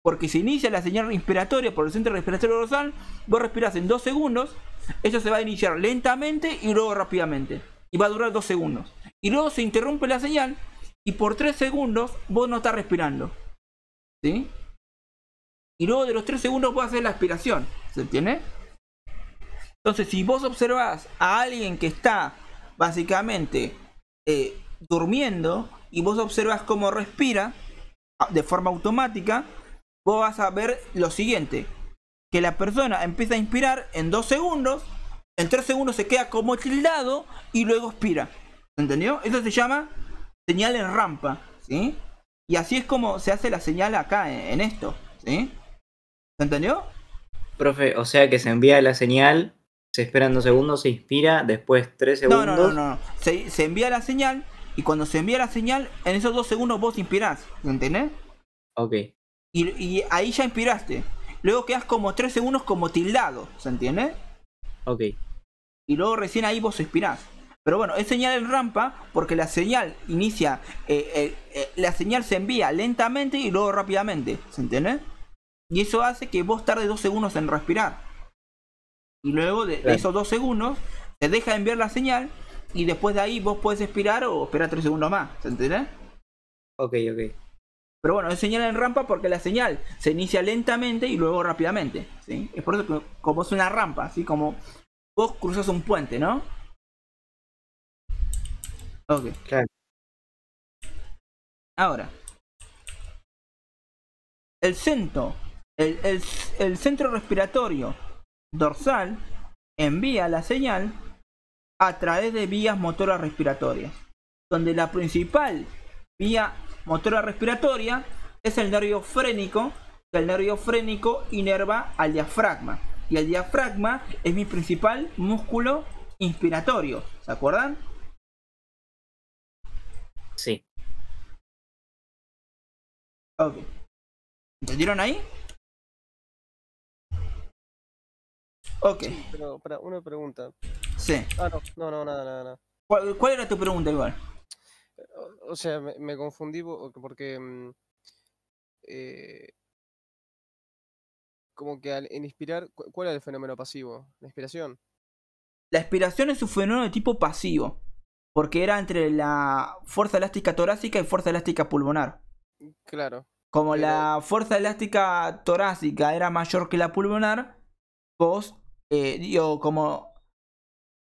Porque se inicia la señal inspiratoria por el centro respiratorio dorsal, vos respirás en 2 segundos, eso se va a iniciar lentamente y luego rápidamente. Y va a durar 2 segundos. Y luego se interrumpe la señal y por 3 segundos vos no estás respirando. ¿Sí? Y luego de los 3 segundos vos haces la aspiración. ¿Se entiende? Entonces, si vos observás a alguien que está básicamente durmiendo y vos observas cómo respira de forma automática, vos vas a ver lo siguiente: que la persona empieza a inspirar en 2 segundos, en 3 segundos se queda como tildado y luego expira. ¿Entendió? Eso se llama señal en rampa, ¿sí? Y así es como se hace la señal acá en esto, ¿sí? ¿Se entendió? Profe, o sea que se envía la señal, se esperan 2 segundos, se inspira, después 3 segundos. No. Se envía la señal y cuando se envía la señal, en esos 2 segundos vos inspirás, ¿entendés? Ok. Y ahí ya inspiraste. Luego quedás como 3 segundos como tildado, ¿se entiende? Ok. Y luego recién ahí vos expirás. Pero bueno, es señal en rampa porque la señal inicia, la señal se envía lentamente y luego rápidamente, ¿se entiende? Y eso hace que vos tardes 2 segundos en respirar. Y luego de esos 2 segundos, te deja de enviar la señal y después de ahí vos podés expirar o esperar 3 segundos más, ¿se entiende? Ok. Pero bueno, es señal en rampa porque la señal se inicia lentamente y luego rápidamente, ¿sí? Es por eso que como es una rampa, así como vos cruzas un puente, ¿no? Ok. Claro. Ahora, el centro respiratorio dorsal envía la señal a través de vías motoras respiratorias, donde la principal vía motora respiratoria es el nervio frénico, que el nervio frénico inerva al diafragma, y el diafragma es mi principal músculo inspiratorio, ¿se acuerdan? Sí. Ok. ¿Entendieron ahí? Ok. Sí, pero para una pregunta. Sí. Ah, no, nada. ¿Cuál era tu pregunta igual? O sea, me confundí porque como que en inspirar, ¿cuál es el fenómeno pasivo? ¿La inspiración? La expiración es un fenómeno de tipo pasivo, porque era entre la fuerza elástica torácica y fuerza elástica pulmonar. Claro. Como Pero- la fuerza elástica torácica era mayor que la pulmonar, vos,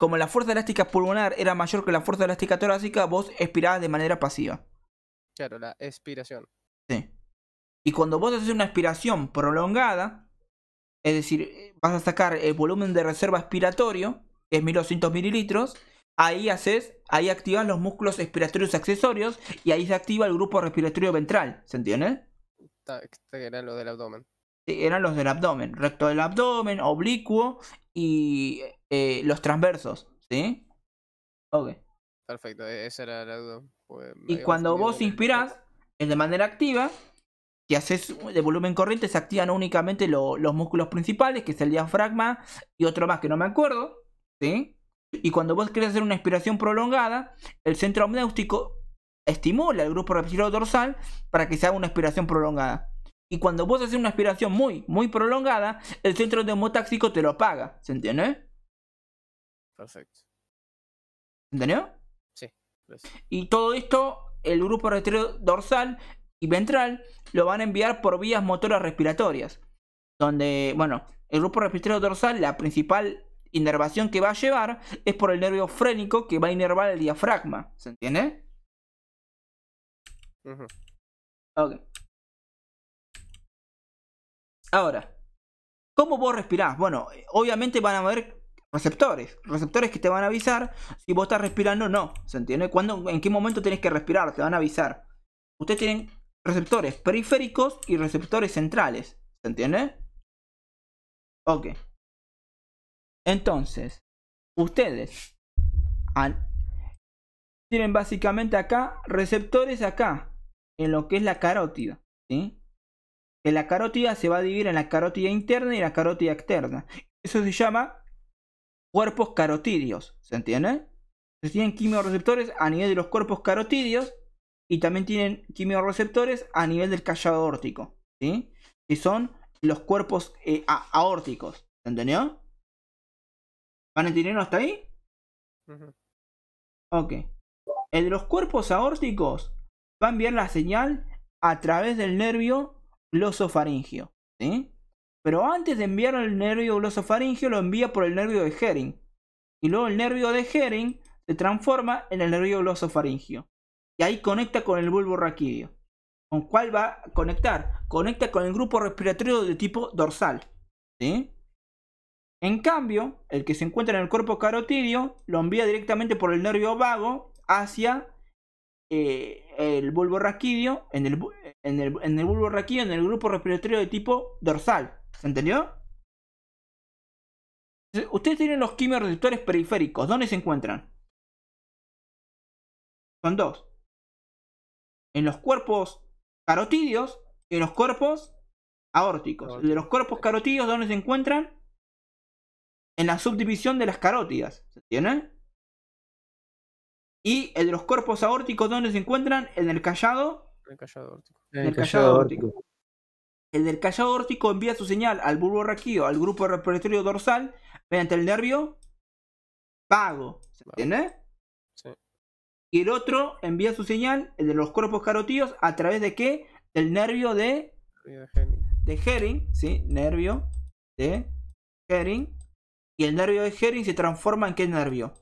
como la fuerza elástica pulmonar era mayor que la fuerza elástica torácica, vos expirabas de manera pasiva. Claro, la expiración. Sí. Y cuando vos haces una expiración prolongada, es decir, vas a sacar el volumen de reserva expiratorio, que es 1200 mililitros, ahí activas los músculos expiratorios accesorios y ahí se activa el grupo respiratorio ventral, ¿se entiende? Que era lo del abdomen. Sí, eran los del abdomen, recto del abdomen, oblicuo y los transversos, ¿sí? Ok. Perfecto, esa era la duda. Pues me Y había cuando confundido vos con el inspirás, es de manera activa. Si haces de volumen corriente, se activan únicamente los músculos principales, que es el diafragma y otro más que no me acuerdo, ¿sí? Y cuando vos querés hacer una expiración prolongada, el centro amniótico estimula el grupo respiratorio dorsal para que se haga una expiración prolongada. Y cuando vos haces una aspiración muy prolongada, el centro neumotáxico te lo paga. ¿Se entiende? Perfecto. ¿Entendió? Sí, gracias. Y todo esto, el grupo respiratorio dorsal y ventral lo van a enviar por vías motoras respiratorias. Donde, bueno, el grupo respiratorio dorsal, la principal inervación que va a llevar es por el nervio frénico que va a inervar el diafragma. ¿Se entiende? Ujú. Ok. Ahora, ¿cómo vos respirás? Bueno, obviamente van a haber receptores que te van a avisar si vos estás respirando o no. ¿Se entiende? ¿En qué momento tenés que respirar? Te van a avisar. Ustedes tienen receptores periféricos y receptores centrales. ¿Se entiende? Ok. Entonces, ustedes tienen básicamente acá receptores acá, en lo que es la carótida, ¿sí? Que la carótida se va a dividir en la carótida interna y la carótida externa. Eso se llama cuerpos carotídeos, ¿se entiende? Entonces tienen quimiorreceptores a nivel de los cuerpos carotídeos y también tienen quimiorreceptores a nivel del callado aórtico, ¿sí? Que son los cuerpos aórticos, ¿se entendió? ¿Van entendiendo hasta ahí? Ujú. Ok. El de los cuerpos aórticos va a enviar la señal a través del nervio glosofaringeo, ¿sí? Pero antes de enviar el nervio glosofaringeo lo envía por el nervio de Hering. Y luego el nervio de Hering se transforma en el nervio glosofaringeo. Y ahí conecta con el bulbo raquídeo. ¿Con cuál va a conectar? Conecta con el grupo respiratorio de tipo dorsal, ¿sí? En cambio, el que se encuentra en el cuerpo carotídeo lo envía directamente por el nervio vago hacia el bulbo raquídeo, en el bulbo raquídeo, en el grupo respiratorio de tipo dorsal. ¿Se entendió? Ustedes tienen los quimiorreceptores periféricos. ¿Dónde se encuentran? Son dos. En los cuerpos carotídeos y en los cuerpos aórticos. El de los cuerpos carotídeos, ¿dónde se encuentran? En la subdivisión de las carótidas. ¿Se entiende? Y el de los cuerpos aórticos, ¿dónde se encuentran? En el callado. El callado aórtico. En el callado aórtico. El del callado aórtico envía su señal al bulbo raquídeo, al grupo respiratorio dorsal, mediante el nervio vago. ¿Se entiende? Sí. Y el otro envía su señal, el de los cuerpos carotídeos, ¿a través de qué? Del nervio de Hering, ¿sí? Nervio de Hering. Y el nervio de Hering se transforma en ¿qué nervio?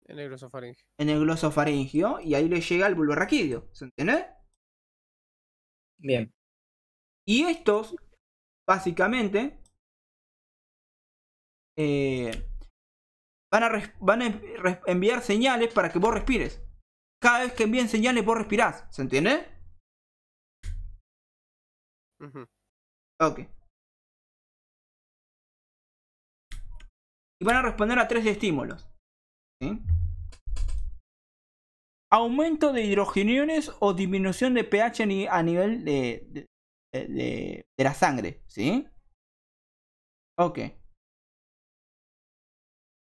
En el glosofaringeo. En el glosofaringeo. Y ahí le llega al bulbo raquídeo. ¿Se entiende? Bien. Y estos, básicamente, van a enviar señales para que vos respires. Cada vez que envíen señales, vos respirás. ¿Se entiende? Ujú. Ok. Y van a responder a 3 estímulos. ¿Sí? Aumento de hidrogeniones o disminución de pH a nivel de la sangre. ¿Sí? Ok.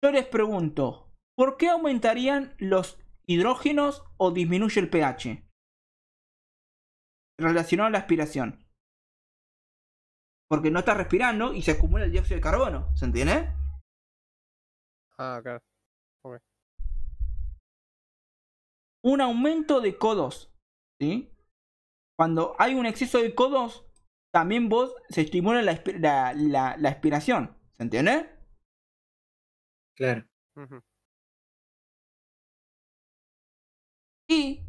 Yo les pregunto, ¿por qué aumentarían los hidrógenos o disminuye el pH? Relacionado a la aspiración. Porque no estás respirando y se acumula el dióxido de carbono. ¿Se entiende? Ah, claro. Ok. Un aumento de CO2. ¿Sí? Cuando hay un exceso de CO2, también vos se estimula la aspiración. ¿Se entiende? Claro. Ujú. Y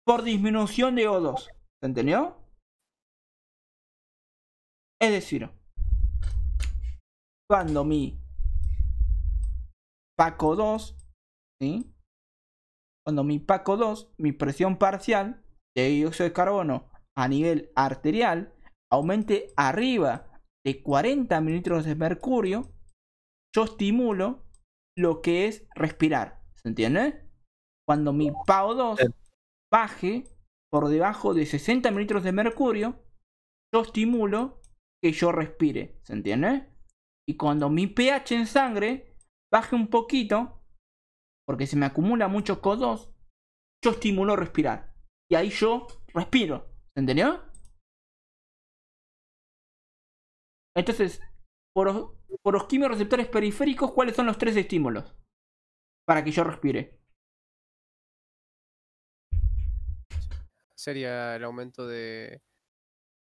por disminución de O2. ¿Se entendió? Es decir, cuando mi PACO2, ¿sí? Cuando mi PACO2, mi presión parcial de dióxido de carbono a nivel arterial, aumente arriba de 40 mililitros de mercurio, yo estimulo lo que es respirar. ¿Se entiende? Cuando mi PaO2 baje por debajo de 60 mililitros de mercurio, yo estimulo que yo respire. ¿Se entiende? Y cuando mi pH en sangre baje un poquito, porque se me acumula mucho CO2, yo estimulo respirar. Y ahí yo respiro. ¿Se entendió? Entonces, por los quimiorreceptores periféricos, ¿cuáles son los 3 estímulos? Para que yo respire. Sería el aumento de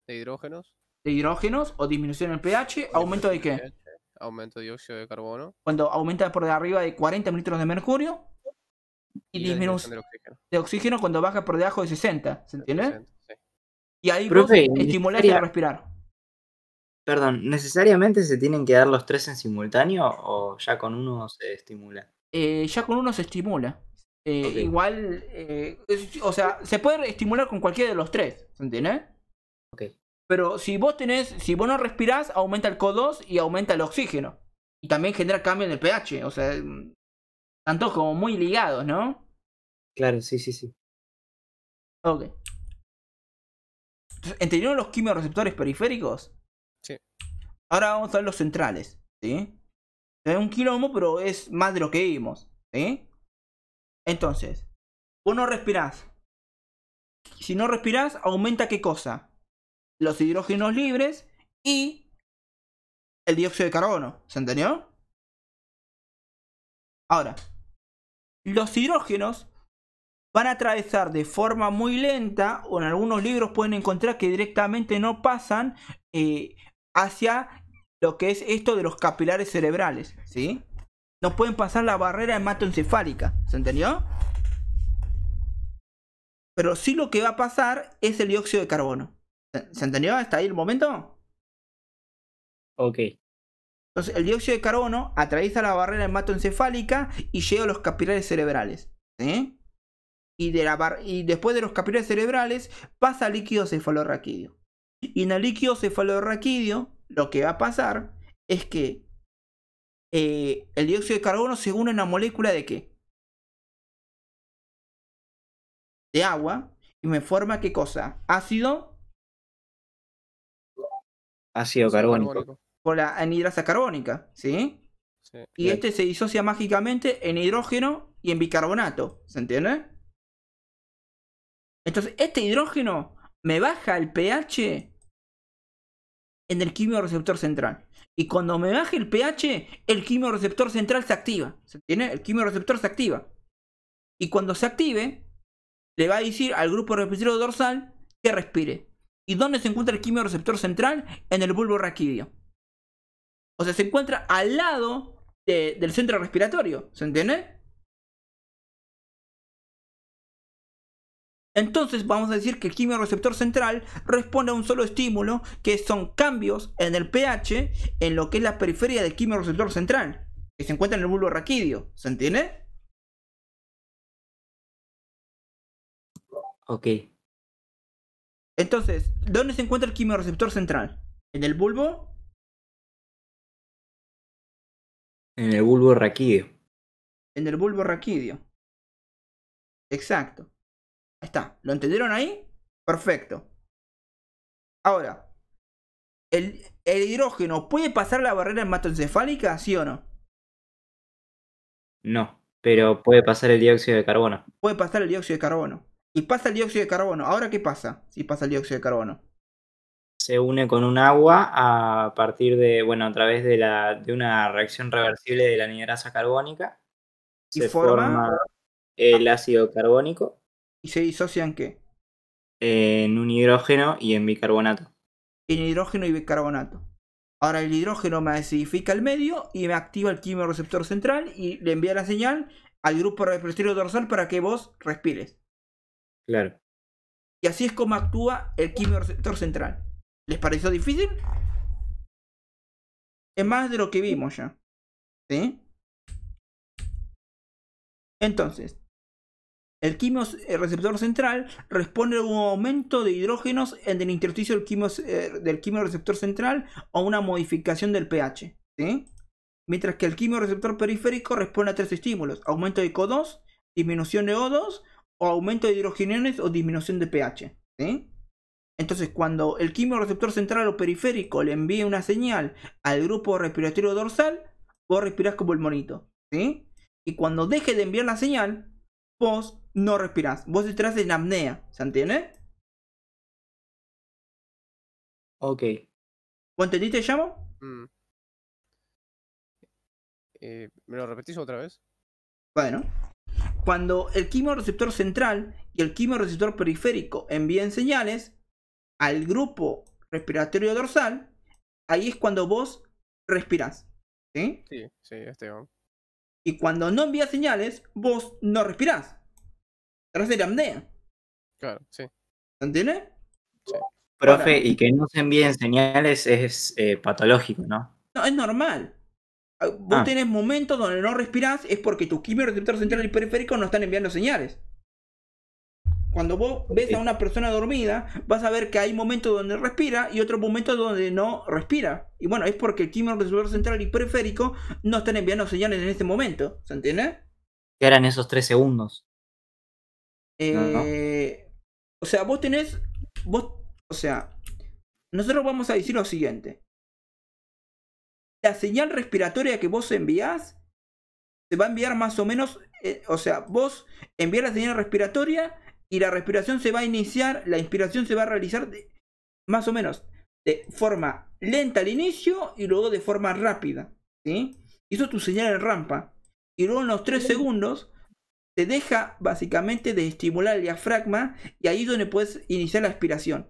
hidrógenos. De hidrógenos o disminución del pH. ¿Aumento de qué? pH, aumento de dióxido de carbono. Cuando aumenta por arriba de 40 mililitros de mercurio. Y la disminución disminución del oxígeno. de oxígeno cuando baja por debajo de 60. ¿Se entiende? 60, sí. Y ahí Profe, vos estimulás a respirar. Perdón, ¿necesariamente se tienen que dar los 3 en simultáneo o ya con uno se estimula? Ya con uno se estimula. Ok. Igual, o sea, se puede estimular con cualquiera de los 3. ¿Se entiende? Ok. Pero si vos no respirás, aumenta el CO2 y aumenta el oxígeno. Y también genera cambio en el pH. O sea, están todos como muy ligados, ¿no? Claro, sí. Ok. Entonces, ¿entendieron los quimiorreceptores periféricos? Sí. Ahora vamos a ver los centrales, ¿sí? Es un quilombo, pero es más de lo que vimos, ¿sí? Entonces, vos no respirás. Si no respirás, aumenta ¿qué cosa? Los hidrógenos libres y el dióxido de carbono. ¿Se entendió? Ahora, los hidrógenos van a atravesar de forma muy lenta, o en algunos libros pueden encontrar que directamente no pasan hacia lo que es esto de los capilares cerebrales, ¿sí? No pueden pasar la barrera hematoencefálica, ¿se entendió? Pero sí lo que va a pasar es el dióxido de carbono. ¿Se entendió hasta ahí el momento? Ok. Entonces el dióxido de carbono atraviesa la barrera hematoencefálica y llega a los capilares cerebrales, ¿sí? Y después de los capilares cerebrales pasa al líquido cefalorraquídeo. Y en el líquido cefalorraquídeo lo que va a pasar es que el dióxido de carbono se une a una molécula de ¿qué? De agua. Y me forma ¿qué cosa? Ácido Ácido carbónico. por la anhidrasa carbónica, ¿sí? Sí. Y este se disocia mágicamente en hidrógeno y en bicarbonato, ¿se entiende? Entonces, este hidrógeno me baja el pH en el quimiorreceptor central. Y cuando me baje el pH, el quimiorreceptor central se activa. ¿Se entiende? El quimiorreceptor se activa. Y cuando se active, le va a decir al grupo respiratorio dorsal que respire. ¿Y dónde se encuentra el quimiorreceptor central? En el bulbo raquídeo. O sea, se encuentra al lado del centro respiratorio. ¿Se entiende? Entonces vamos a decir que el quimiorreceptor central responde a un solo estímulo, que son cambios en el pH en lo que es la periferia del quimiorreceptor central, que se encuentra en el bulbo raquídeo. ¿Se entiende? Ok. Entonces, ¿dónde se encuentra el quimiorreceptor central? ¿En el bulbo? En el bulbo raquídeo. En el bulbo raquídeo. Exacto. Ahí está. ¿Lo entendieron ahí? Perfecto. Ahora, ¿el hidrógeno puede pasar la barrera hematoencefálica? ¿Sí o no? No, pero puede pasar el dióxido de carbono. Puede pasar el dióxido de carbono. Y pasa el dióxido de carbono. ¿Ahora qué pasa si pasa el dióxido de carbono? Se une con un agua a partir de, bueno, a través de una reacción reversible de la anhidrasa carbónica. Y Se forma forma el ácido carbónico y se disocian ¿qué? en un hidrógeno y en bicarbonato. En hidrógeno y bicarbonato. Ahora el hidrógeno me acidifica el medio y me activa el quimiorreceptor central y le envía la señal al grupo respiratorio dorsal para que vos respires. Claro. Y así es como actúa el quimiorreceptor central. ¿Les pareció difícil? Es más de lo que vimos ya. ¿Sí? Entonces, el quimiorreceptor central responde a un aumento de hidrógenos en el intersticio del quimiorreceptor central o una modificación del pH. ¿Sí? Mientras que el quimiorreceptor periférico responde a 3 estímulos: aumento de CO2, disminución de O2 o aumento de hidrogeniones o disminución de pH. ¿Sí? Entonces, cuando el quimiorreceptor central o periférico le envíe una señal al grupo respiratorio dorsal, vos respirás como el monito, ¿sí? Y cuando deje de enviar la señal, vos no respirás. Vos entrás en apnea, ¿se entiende? Ok. ¿Vos entendiste, llamo? Mm. ¿Me lo repetís otra vez? Bueno, cuando el quimioreceptor central y el quimioreceptor periférico envían señales al grupo respiratorio dorsal, ahí es cuando vos respirás. ¿Sí? Sí, ¿no? Y cuando no envías señales, vos no respirás. Estás en apnea. Claro, sí. ¿Entiendes? Sí. Profe, Ahora, y que no se envíen señales es patológico, ¿no? no, es normal. Vos Ah, tenés momentos donde no respirás, es porque tus quimioreceptores central y periférico no están enviando señales. Cuando vos ves a una persona dormida, vas a ver que hay momentos donde respira y otros momentos donde no respira. Y bueno, es porque el quimioreceptor central y periférico no están enviando señales en este momento. ¿Se entiende? ¿qué eran esos 3 segundos? ¿No? O sea, vos tenés. O sea, nosotros vamos a decir lo siguiente. La señal respiratoria que vos enviás se va a enviar más o menos. O sea, vos enviás la señal respiratoria y la respiración se va a iniciar, la inspiración se va a realizar más o menos de forma lenta al inicio y luego de forma rápida. ¿Sí? Hizo tu señal en rampa. Y luego en los 3 segundos te deja básicamente de estimular el diafragma y ahí es donde puedes iniciar la aspiración.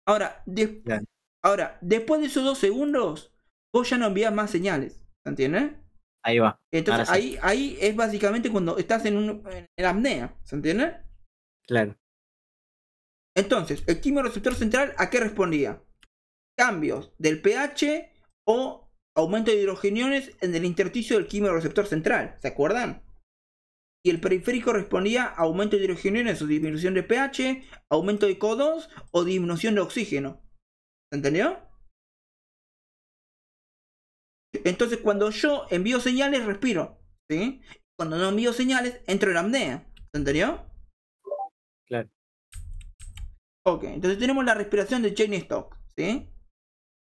Ahora, Claro. después de esos 2 segundos, vos ya no envías más señales. ¿Se entiende? Ahí va. Entonces Ahora sí. ahí es básicamente cuando estás en apnea. ¿Se entiende? Claro. Entonces, el quimioreceptor central, ¿a qué respondía? Cambios del pH o aumento de hidrogeniones en el intersticio del quimioreceptor central. ¿Se acuerdan? Y el periférico respondía a aumento de hidrogeniones o disminución de pH, aumento de CO2 o disminución de oxígeno. ¿Se entendió? Entonces, cuando yo envío señales, respiro. ¿Sí? Cuando no envío señales, entro en apnea. ¿Se entendió? Claro. Ok, entonces tenemos la respiración de Cheyne-Stokes. ¿Sí?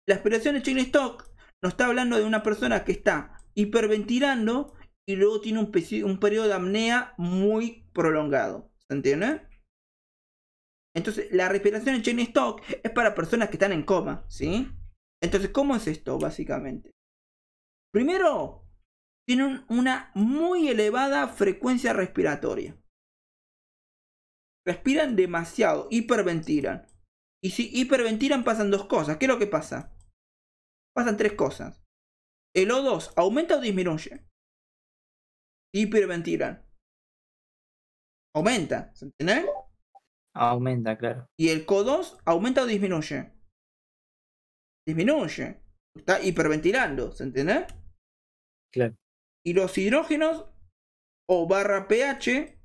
La respiración de Cheyne-Stokes nos está hablando de una persona que está hiperventilando y luego tiene un periodo de apnea muy prolongado. ¿Se entiende? Entonces, la respiración en Cheyne-Stokes es para personas que están en coma, ¿sí? Entonces, ¿cómo es esto, básicamente? Primero, tienen una muy elevada frecuencia respiratoria. Respiran demasiado, hiperventilan. Y si hiperventilan pasan 2 cosas. ¿Qué es lo que pasa? Pasan 3 cosas. El O2 aumenta o disminuye. Hiperventilan. Aumenta, ¿se entiende? Aumenta, claro. Y el CO2 aumenta o disminuye. Disminuye. Está hiperventilando, ¿se entiende? Claro. Y los hidrógenos o barra pH,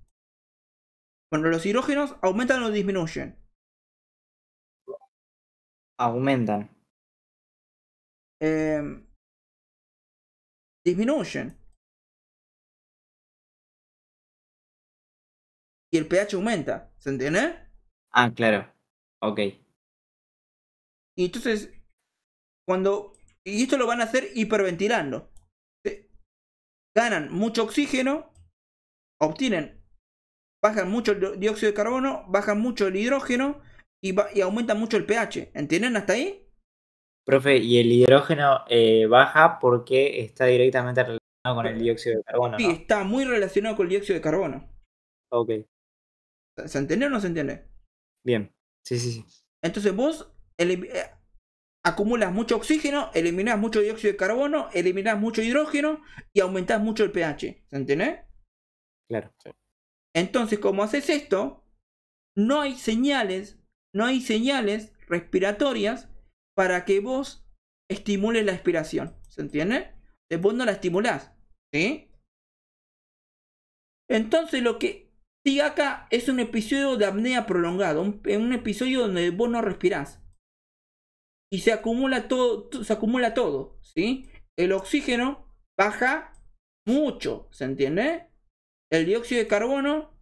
bueno, los hidrógenos aumentan o disminuyen. Aumentan. Disminuyen. Y el pH aumenta, ¿se entiende? Ah, claro. Ok. Y entonces, y esto lo van a hacer hiperventilando. Ganan mucho oxígeno, bajan mucho el dióxido de carbono, bajan mucho el hidrógeno y aumentan mucho el pH. ¿Entienden hasta ahí? Profe, y el hidrógeno baja porque está directamente relacionado con el dióxido de carbono, Sí, ¿no? está muy relacionado con el dióxido de carbono. Ok. ¿Se entiende o no se entiende? Bien. Sí. Entonces vos acumulas mucho oxígeno, eliminás mucho dióxido de carbono, eliminás mucho hidrógeno y aumentás mucho el pH. ¿Se entiende? Claro. Sí. Entonces, como haces esto, no hay señales respiratorias para que vos estimules la expiración. ¿Se entiende? Vos no la estimulás. ¿Sí? Entonces lo que sigue acá es un episodio de apnea prolongado. Un episodio donde vos no respirás. Y se acumula todo. ¿Sí? El oxígeno baja mucho. ¿Se entiende? El dióxido de carbono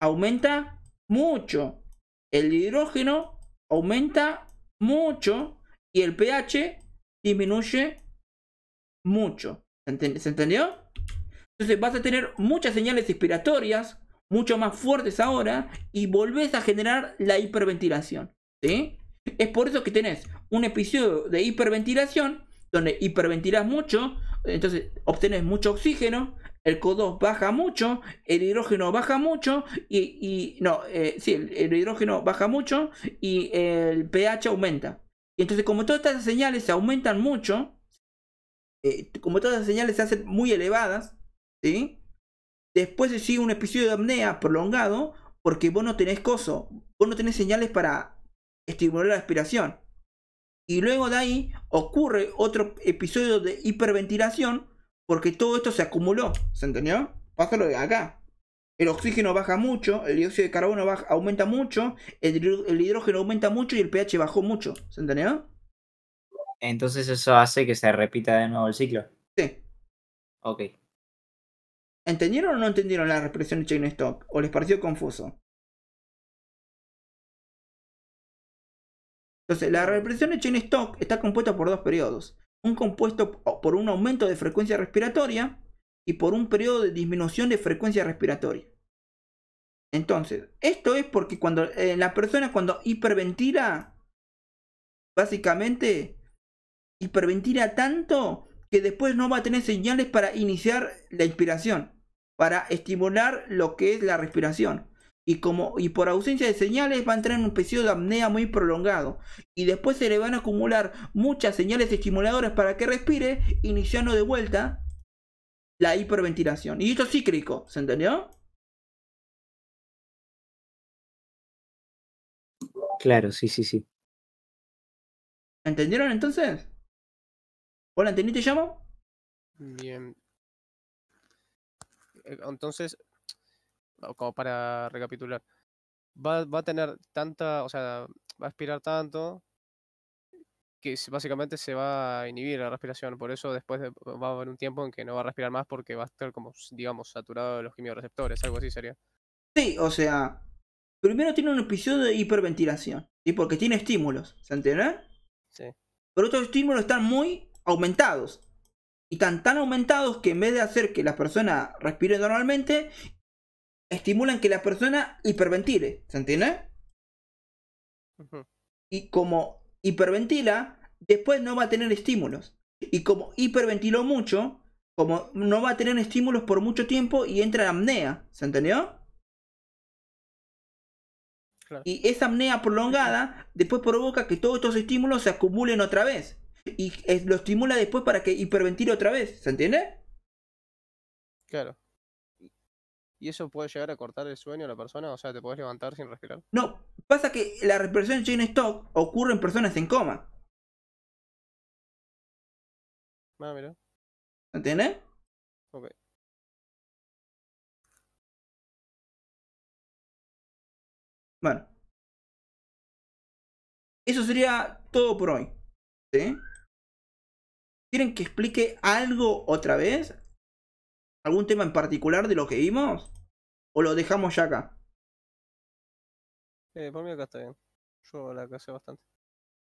aumenta mucho. El hidrógeno aumenta mucho. Y el pH disminuye mucho. ¿Se entendió? Entonces vas a tener muchas señales expiratorias, mucho más fuertes ahora, y volvés a generar la hiperventilación. ¿Sí? Es por eso que tenés un episodio de hiperventilación, donde hiperventilás mucho, entonces obtenés mucho oxígeno, el CO2 baja mucho, el hidrógeno baja mucho, el hidrógeno baja mucho y el pH aumenta. Y entonces como todas estas señales se aumentan mucho, como todas las señales se hacen muy elevadas, ¿sí? Después se sigue un episodio de apnea prolongado, porque vos no tenés vos no tenés señales para estimular la respiración. Y luego de ahí ocurre otro episodio de hiperventilación, porque todo esto se acumuló, ¿se entendió? Pásalo de acá. El oxígeno baja mucho, el dióxido de carbono aumenta mucho, el hidrógeno aumenta mucho y el pH bajó mucho, ¿se entendió? Entonces eso hace que se repita de nuevo el ciclo. Sí. Ok. ¿Entendieron o no entendieron la respiración de Chain-Stokes? ¿O les pareció confuso? Entonces, la respiración de Chain-Stokes está compuesta por dos periodos. Un compuesto por un aumento de frecuencia respiratoria y por un periodo de disminución de frecuencia respiratoria. Entonces, esto es porque cuando la persona cuando hiperventila, básicamente hiperventila tanto que después no va a tener señales para iniciar la inspiración, para estimular lo que es la respiración. Y por ausencia de señales va a entrar en un episodio de apnea muy prolongado. Y después se le van a acumular muchas señales estimuladoras para que respire, iniciando de vuelta la hiperventilación. Y esto es cíclico, ¿se entendió? Claro, sí. ¿Entendieron entonces? ¿Hola, entendiste, llamo? Bien. Entonces, como para recapitular, va a tener tanta, o sea, va a aspirar tanto que básicamente se va a inhibir la respiración. Por eso después va a haber un tiempo en que no va a respirar más porque va a estar como, digamos, saturado de los quimiorreceptores, algo así sería. Sí, o sea, primero tiene un episodio de hiperventilación, ¿sí? Porque tiene estímulos, ¿se entiende? Sí. Pero otros estímulos están muy aumentados. Y están tan aumentados que en vez de hacer que la persona respire normalmente, estimulan que la persona hiperventile, ¿se entiende? Ujú. Y como hiperventila, después no va a tener estímulos. Y como hiperventiló mucho, como no va a tener estímulos por mucho tiempo y entra en apnea, ¿se entendió? Claro. Y esa apnea prolongada después provoca que todos estos estímulos se acumulen otra vez. Y lo estimula después para que hiperventile otra vez, ¿se entiende? Claro. ¿Y eso puede llegar a cortar el sueño a la persona? O sea, ¿te podés levantar sin respirar? No, pasa que la respiración de Chain-Stokes ocurre en personas en coma, Ah, mira. ¿entiendes? Ok. Bueno, eso sería todo por hoy, ¿sí? ¿Quieren que explique algo otra vez? ¿Algún tema en particular de lo que vimos? ¿O lo dejamos ya acá? Por mí acá está bien. Yo la casé bastante.